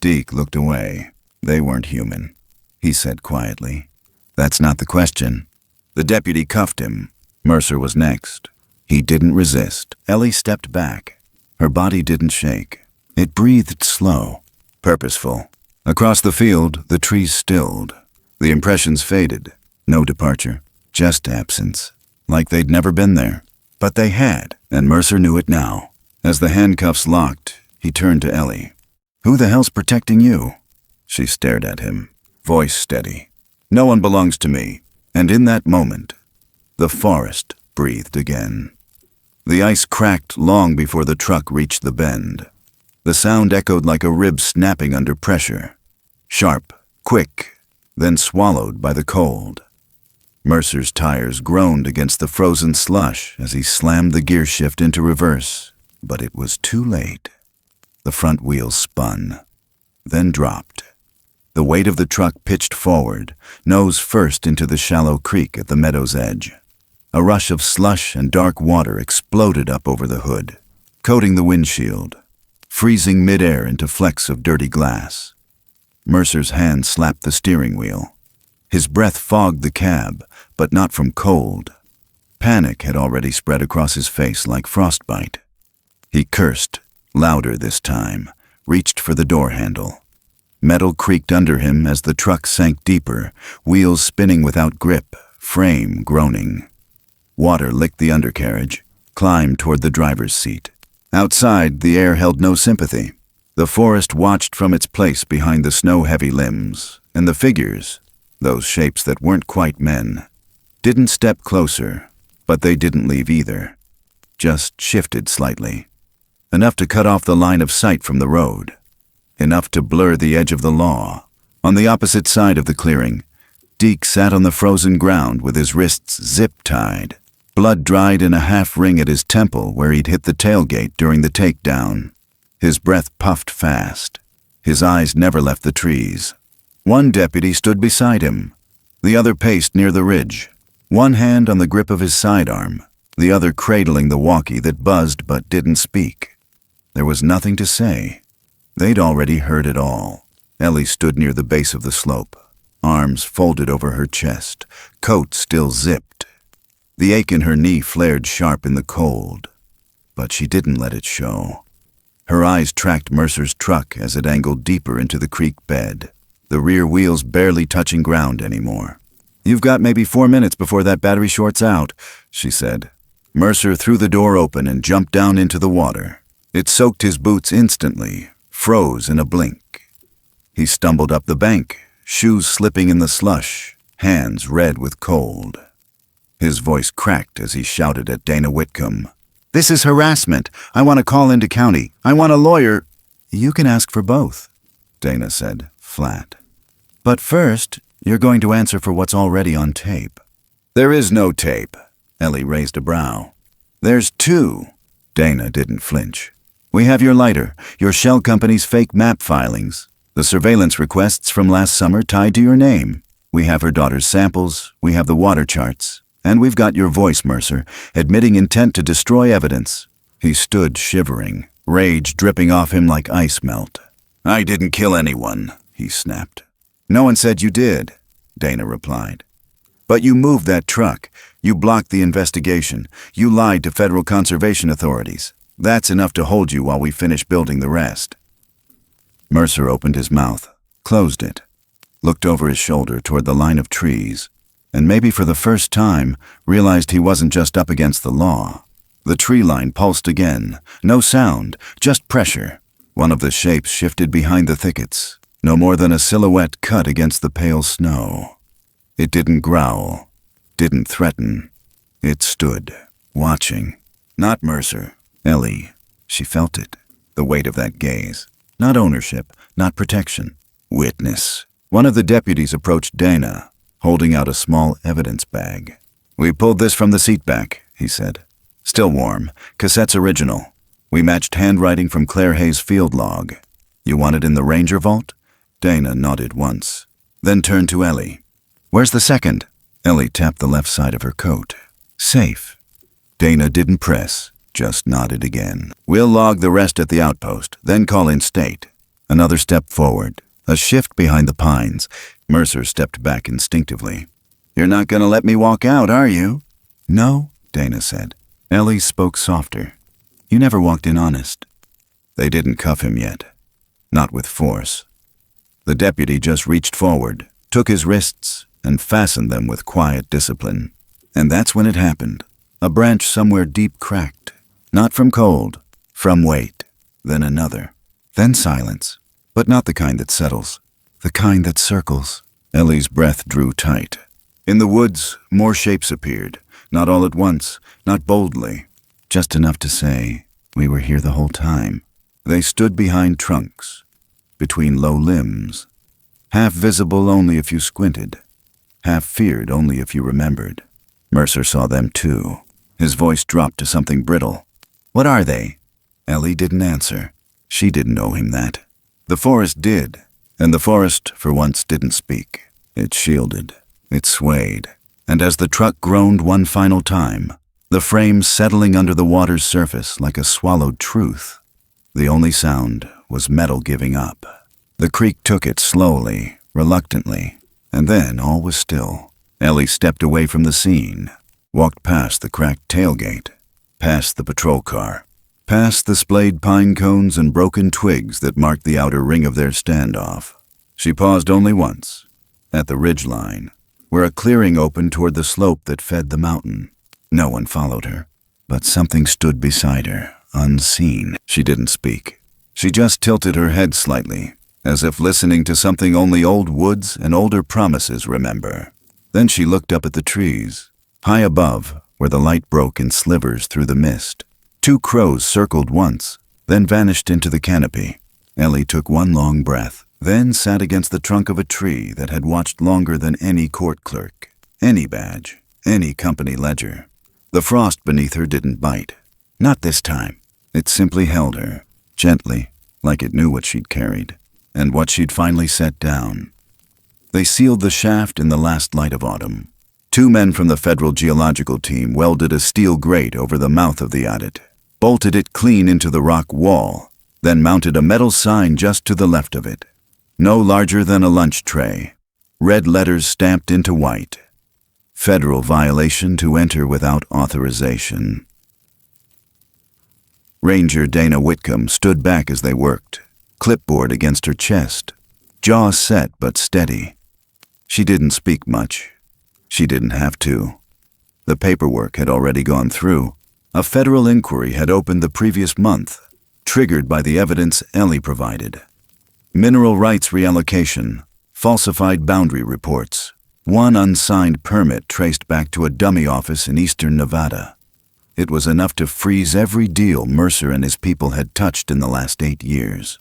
Deke looked away. They weren't human. He said quietly. That's not the question. The deputy cuffed him. Mercer was next. He didn't resist. Ellie stepped back. Her body didn't shake. It breathed slow, purposeful. Across the field, the trees stilled. The impressions faded. No departure, just absence. Like they'd never been there. But they had, and Mercer knew it now. As the handcuffs locked, he turned to Ellie. Who the hell's protecting you? She stared at him, voice steady. No one belongs to me. And in that moment, the forest breathed again. The ice cracked long before the truck reached the bend. The sound echoed like a rib snapping under pressure. Sharp, quick, then swallowed by the cold. Mercer's tires groaned against the frozen slush as he slammed the gear shift into reverse. But it was too late. The front wheels spun, then dropped. The weight of the truck pitched forward, nose first into the shallow creek at the meadow's edge. A rush of slush and dark water exploded up over the hood, coating the windshield, freezing midair into flecks of dirty glass. Mercer's hand slapped the steering wheel. His breath fogged the cab, but not from cold. Panic had already spread across his face like frostbite. He cursed, louder this time, reached for the door handle. Metal creaked under him as the truck sank deeper, wheels spinning without grip, frame groaning. Water licked the undercarriage, climbed toward the driver's seat. Outside, the air held no sympathy. The forest watched from its place behind the snow-heavy limbs, and the figures, those shapes that weren't quite men, didn't step closer, but they didn't leave either. Just shifted slightly. Enough to cut off the line of sight from the road. Enough to blur the edge of the law. On the opposite side of the clearing, Deke sat on the frozen ground with his wrists zip-tied, blood dried in a half-ring at his temple where he'd hit the tailgate during the takedown. His breath puffed fast. His eyes never left the trees. One deputy stood beside him. The other paced near the ridge, one hand on the grip of his sidearm, the other cradling the walkie that buzzed but didn't speak. There was nothing to say. They'd already heard it all. Ellie stood near the base of the slope, arms folded over her chest, coat still zipped. The ache in her knee flared sharp in the cold, but she didn't let it show. Her eyes tracked Mercer's truck as it angled deeper into the creek bed, the rear wheels barely touching ground anymore. You've got maybe 4 minutes before that battery shorts out, she said. Mercer threw the door open and jumped down into the water. It soaked his boots instantly, froze in a blink. He stumbled up the bank, shoes slipping in the slush, hands red with cold. His voice cracked as he shouted at Dana Whitcomb. This is harassment. I want to call into county. I want a lawyer. You can ask for both, Dana said, flat. But first, you're going to answer for what's already on tape. There is no tape. Ellie raised a brow. There's 2. Dana didn't flinch. We have your lighter, your shell company's fake map filings, the surveillance requests from last summer tied to your name. We have her daughter's samples, we have the water charts, and we've got your voice, Mercer, admitting intent to destroy evidence. He stood shivering, rage dripping off him like ice melt. I didn't kill anyone, he snapped. No one said you did, Dana replied. But you moved that truck. You blocked the investigation. You lied to federal conservation authorities. That's enough to hold you while we finish building the rest. Mercer opened his mouth, closed it. looked over his shoulder toward the line of trees, and maybe for the first time realized he wasn't just up against the law. The tree line pulsed again. No sound, just pressure. One of the shapes shifted behind the thickets, no more than a silhouette cut against the pale snow. It didn't growl, didn't threaten. It stood, watching. Not Mercer, Ellie. She felt it, the weight of that gaze. Not ownership, not protection. Witness. One of the deputies approached Dana, holding out a small evidence bag. "We pulled this from the seat back," he said. "Still warm. Cassette's original. We matched handwriting from Clare Hayes' field log. You want it in the ranger vault?" Dana nodded once, then turned to Ellie. "Where's the second?" Ellie tapped the left side of her coat. "Safe." Dana didn't press, just nodded again. "We'll log the rest at the outpost, then call in state." Another step forward, a shift behind the pines. Mercer stepped back instinctively. "You're not going to let me walk out, are you?" "No," Dana said. Ellie spoke softer. "You never walked in honest." They didn't cuff him yet. Not with force. The deputy just reached forward, took his wrists, and fastened them with quiet discipline. And that's when it happened. A branch somewhere deep cracked. Not from cold, from weight. Then another. Then silence. But not the kind that settles. The kind that circles. Ellie's breath drew tight. In the woods, more shapes appeared. Not all at once, not boldly. Just enough to say, "We were here the whole time." They stood behind trunks, between low limbs, half visible only if you squinted, half feared only if you remembered. Mercer saw them too. His voice dropped to something brittle. "What are they?" Ellie didn't answer. She didn't owe him that. The forest did, and the forest for once didn't speak. It shielded. It swayed. And as the truck groaned one final time, the frame settling under the water's surface like a swallowed truth, the only sound was metal giving up. The creek took it slowly, reluctantly, and then all was still. Ellie stepped away from the scene, walked past the cracked tailgate, past the patrol car, past the splayed pine cones and broken twigs that marked the outer ring of their standoff. She paused only once, at the ridgeline, where a clearing opened toward the slope that fed the mountain. No one followed her, but something stood beside her, unseen. She didn't speak. She just tilted her head slightly, as if listening to something only old woods and older promises remember. Then she looked up at the trees. High above, where the light broke in slivers through the mist, 2 crows circled once, then vanished into the canopy. Ellie took one long breath, then sat against the trunk of a tree that had watched longer than any court clerk, any badge, any company ledger. The frost beneath her didn't bite. Not this time. It simply held her, gently, like it knew what she'd carried, and what she'd finally set down. They sealed the shaft in the last light of autumn. 2 men from the federal geological team welded a steel grate over the mouth of the adit, bolted it clean into the rock wall, then mounted a metal sign just to the left of it. No larger than a lunch tray. Red letters stamped into white. Federal violation to enter without authorization. Ranger Dana Whitcomb stood back as they worked, clipboard against her chest, jaw set but steady. She didn't speak much. She didn't have to. The paperwork had already gone through. A federal inquiry had opened the previous month, triggered by the evidence Ellie provided. Mineral rights reallocation, falsified boundary reports, one unsigned permit traced back to a dummy office in eastern Nevada. It was enough to freeze every deal Mercer and his people had touched in the last 8 years,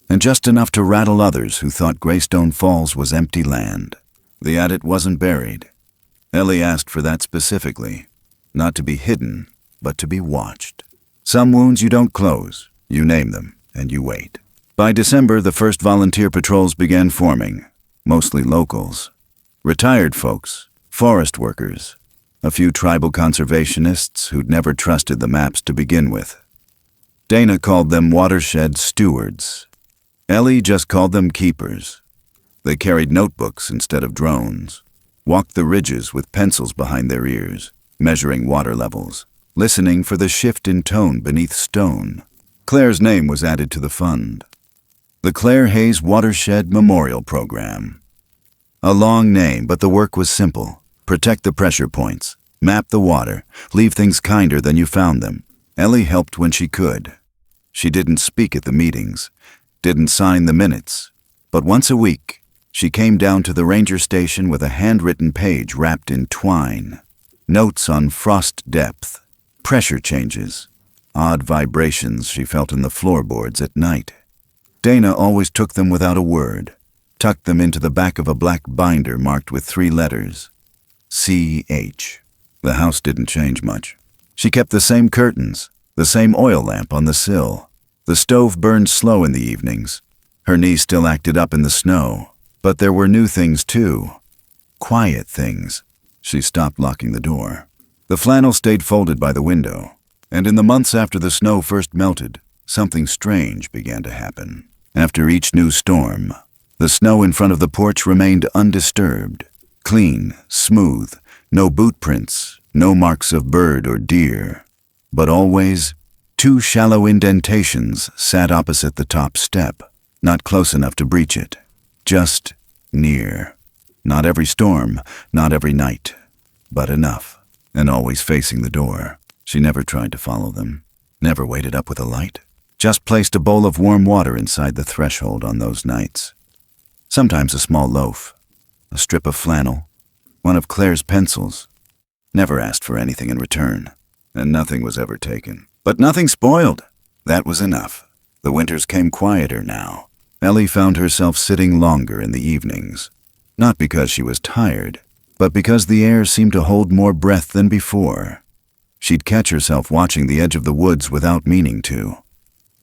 and just enough to rattle others who thought Greystone Falls was empty land. The adit wasn't buried. Ellie asked for that specifically, not to be hidden, but to be watched. Some wounds you don't close, you name them, and you wait. By December, the first volunteer patrols began forming, mostly locals. Retired folks, forest workers, a few tribal conservationists who'd never trusted the maps to begin with. Dana called them watershed stewards. Ellie just called them keepers. They carried notebooks instead of drones, walked the ridges with pencils behind their ears, measuring water levels, listening for the shift in tone beneath stone. Clare's name was added to the fund. The Clare Hayes Watershed Memorial Program. A long name, but the work was simple. Protect the pressure points. Map the water. Leave things kinder than you found them. Ellie helped when she could. She didn't speak at the meetings, didn't sign the minutes, but once a week, she came down to the ranger station with a handwritten page wrapped in twine. Notes on frost depth, pressure changes, odd vibrations she felt in the floorboards at night. Dana always took them without a word, tucked them into the back of a black binder marked with 3 letters. CH. The house didn't change much. She kept the same curtains, the same oil lamp on the sill. The stove burned slow in the evenings. Her knee still acted up in the snow, but there were new things too. Quiet things. She stopped locking the door. The flannel stayed folded by the window, and in the months after the snow first melted, something strange began to happen. After each new storm, the snow in front of the porch remained undisturbed, clean, smooth, no boot prints, no marks of bird or deer. But always, 2 shallow indentations sat opposite the top step, not close enough to breach it, just near. Not every storm, not every night, but enough, and always facing the door. She never tried to follow them, never waited up with a light, just placed a bowl of warm water inside the threshold on those nights. Sometimes a small loaf, a strip of flannel, one of Claire's pencils. Never asked for anything in return, and nothing was ever taken. But nothing spoiled. That was enough. The winters came quieter now. Ellie found herself sitting longer in the evenings, not because she was tired, but because the air seemed to hold more breath than before. She'd catch herself watching the edge of the woods without meaning to.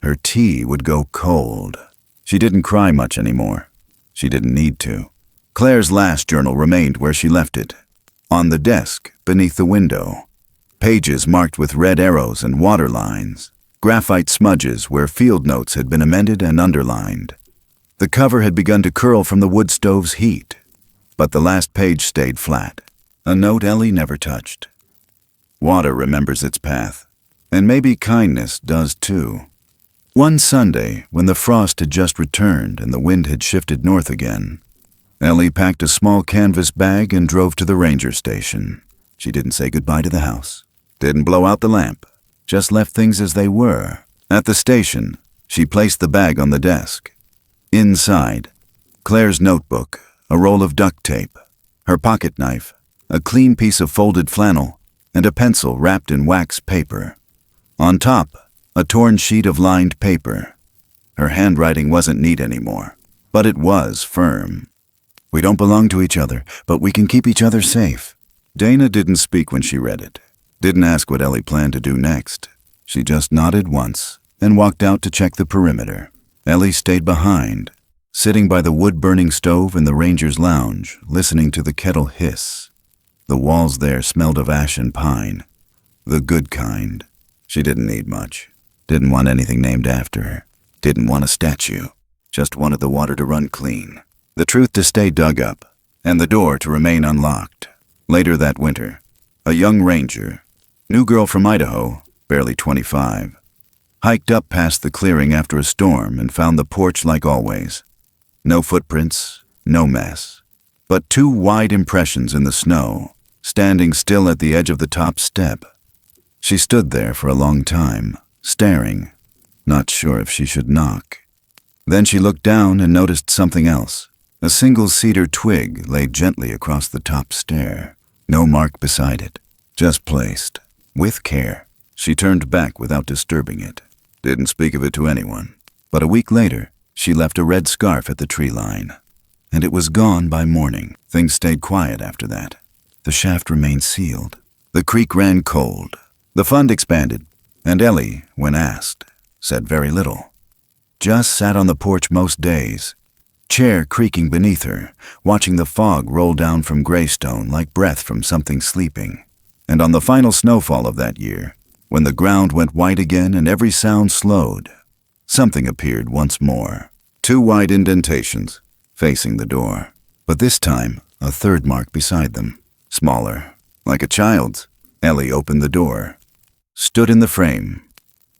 Her tea would go cold. She didn't cry much anymore. She didn't need to. Claire's last journal remained where she left it, on the desk beneath the window. Pages marked with red arrows and water lines, graphite smudges where field notes had been amended and underlined. The cover had begun to curl from the wood stove's heat, but the last page stayed flat, a note Ellie never touched. Water remembers its path, and maybe kindness does too. One Sunday, when the frost had just returned and the wind had shifted north again, Ellie packed a small canvas bag and drove to the ranger station. She didn't say goodbye to the house, didn't blow out the lamp, just left things as they were. At the station, she placed the bag on the desk. Inside, Claire's notebook, a roll of duct tape, her pocket knife, a clean piece of folded flannel, and a pencil wrapped in wax paper. On top, a torn sheet of lined paper. Her handwriting wasn't neat anymore, but it was firm. We don't belong to each other, but we can keep each other safe. Dana didn't speak when she read it, didn't ask what Ellie planned to do next. She just nodded once and walked out to check the perimeter. Ellie stayed behind, sitting by the wood-burning stove in the ranger's lounge, listening to the kettle hiss. The walls there smelled of ash and pine, the good kind. She didn't need much, didn't want anything named after her, didn't want a statue, just wanted the water to run clean, the truth to stay dug up, and the door to remain unlocked. Later that winter, a young ranger, new girl from Idaho, barely 25, hiked up past the clearing after a storm and found the porch like always. No footprints, no mess, but 2 wide impressions in the snow, standing still at the edge of the top step. She stood there for a long time, staring, not sure if she should knock. Then she looked down and noticed something else. A single cedar twig lay gently across the top stair. No mark beside it, just placed, with care. She turned back without disturbing it. Didn't speak of it to anyone. But a week later, she left a red scarf at the tree line, and it was gone by morning. Things stayed quiet after that. The shaft remained sealed. The creek ran cold. The fund expanded, and Ellie, when asked, said very little. Just sat on the porch most days, chair creaking beneath her, watching the fog roll down from Greystone like breath from something sleeping. And on the final snowfall of that year, when the ground went white again and every sound slowed, something appeared once more. 2 wide indentations, facing the door. But this time, a third mark beside them, smaller, like a child's. Ellie opened the door, stood in the frame,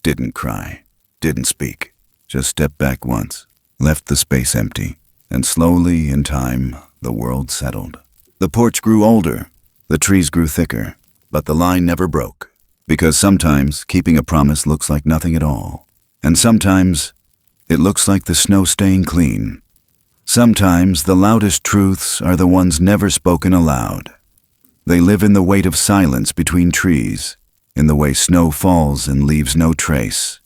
didn't cry, didn't speak, just stepped back once, left the space empty, And slowly, in time, the world settled. The porch grew older, the trees grew thicker, but the line never broke. Because sometimes keeping a promise looks like nothing at all. And sometimes it looks like the snow staying clean. Sometimes the loudest truths are the ones never spoken aloud. They live in the weight of silence between trees, in the way snow falls and leaves no trace,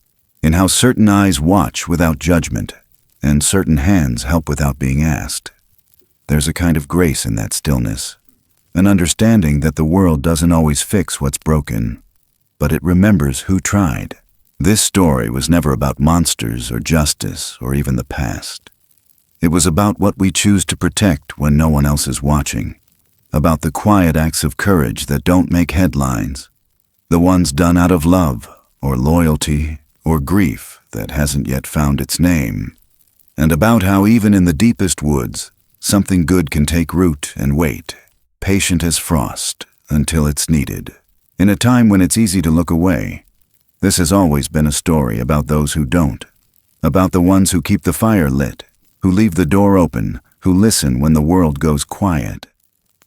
in how certain eyes watch without judgment, and certain hands help without being asked. There's a kind of grace in that stillness, an understanding that the world doesn't always fix what's broken, but it remembers who tried. This story was never about monsters or justice or even the past. It was about what we choose to protect when no one else is watching, about the quiet acts of courage that don't make headlines, the ones done out of love or loyalty or grief that hasn't yet found its name, and about how even in the deepest woods, something good can take root and wait, patient as frost, until it's needed. In a time when it's easy to look away, this has always been a story about those who don't, about the ones who keep the fire lit, who leave the door open, who listen when the world goes quiet.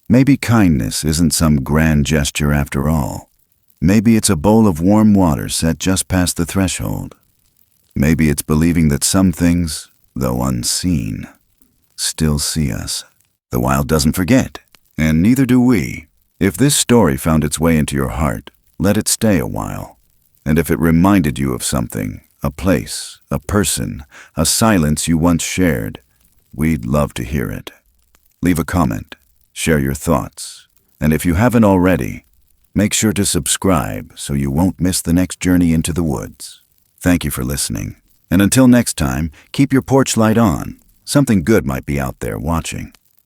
Maybe kindness isn't some grand gesture after all. Maybe it's a bowl of warm water set just past the threshold. Maybe it's believing that some things, though unseen, still see us. The wild doesn't forget, and neither do we. If this story found its way into your heart, let it stay a while. And if it reminded you of something, a place, a person, a silence you once shared, we'd love to hear it. Leave a comment, share your thoughts, and if you haven't already, make sure to subscribe so you won't miss the next journey into the woods. Thank you for listening, and until next time, keep your porch light on. Something good might be out there watching.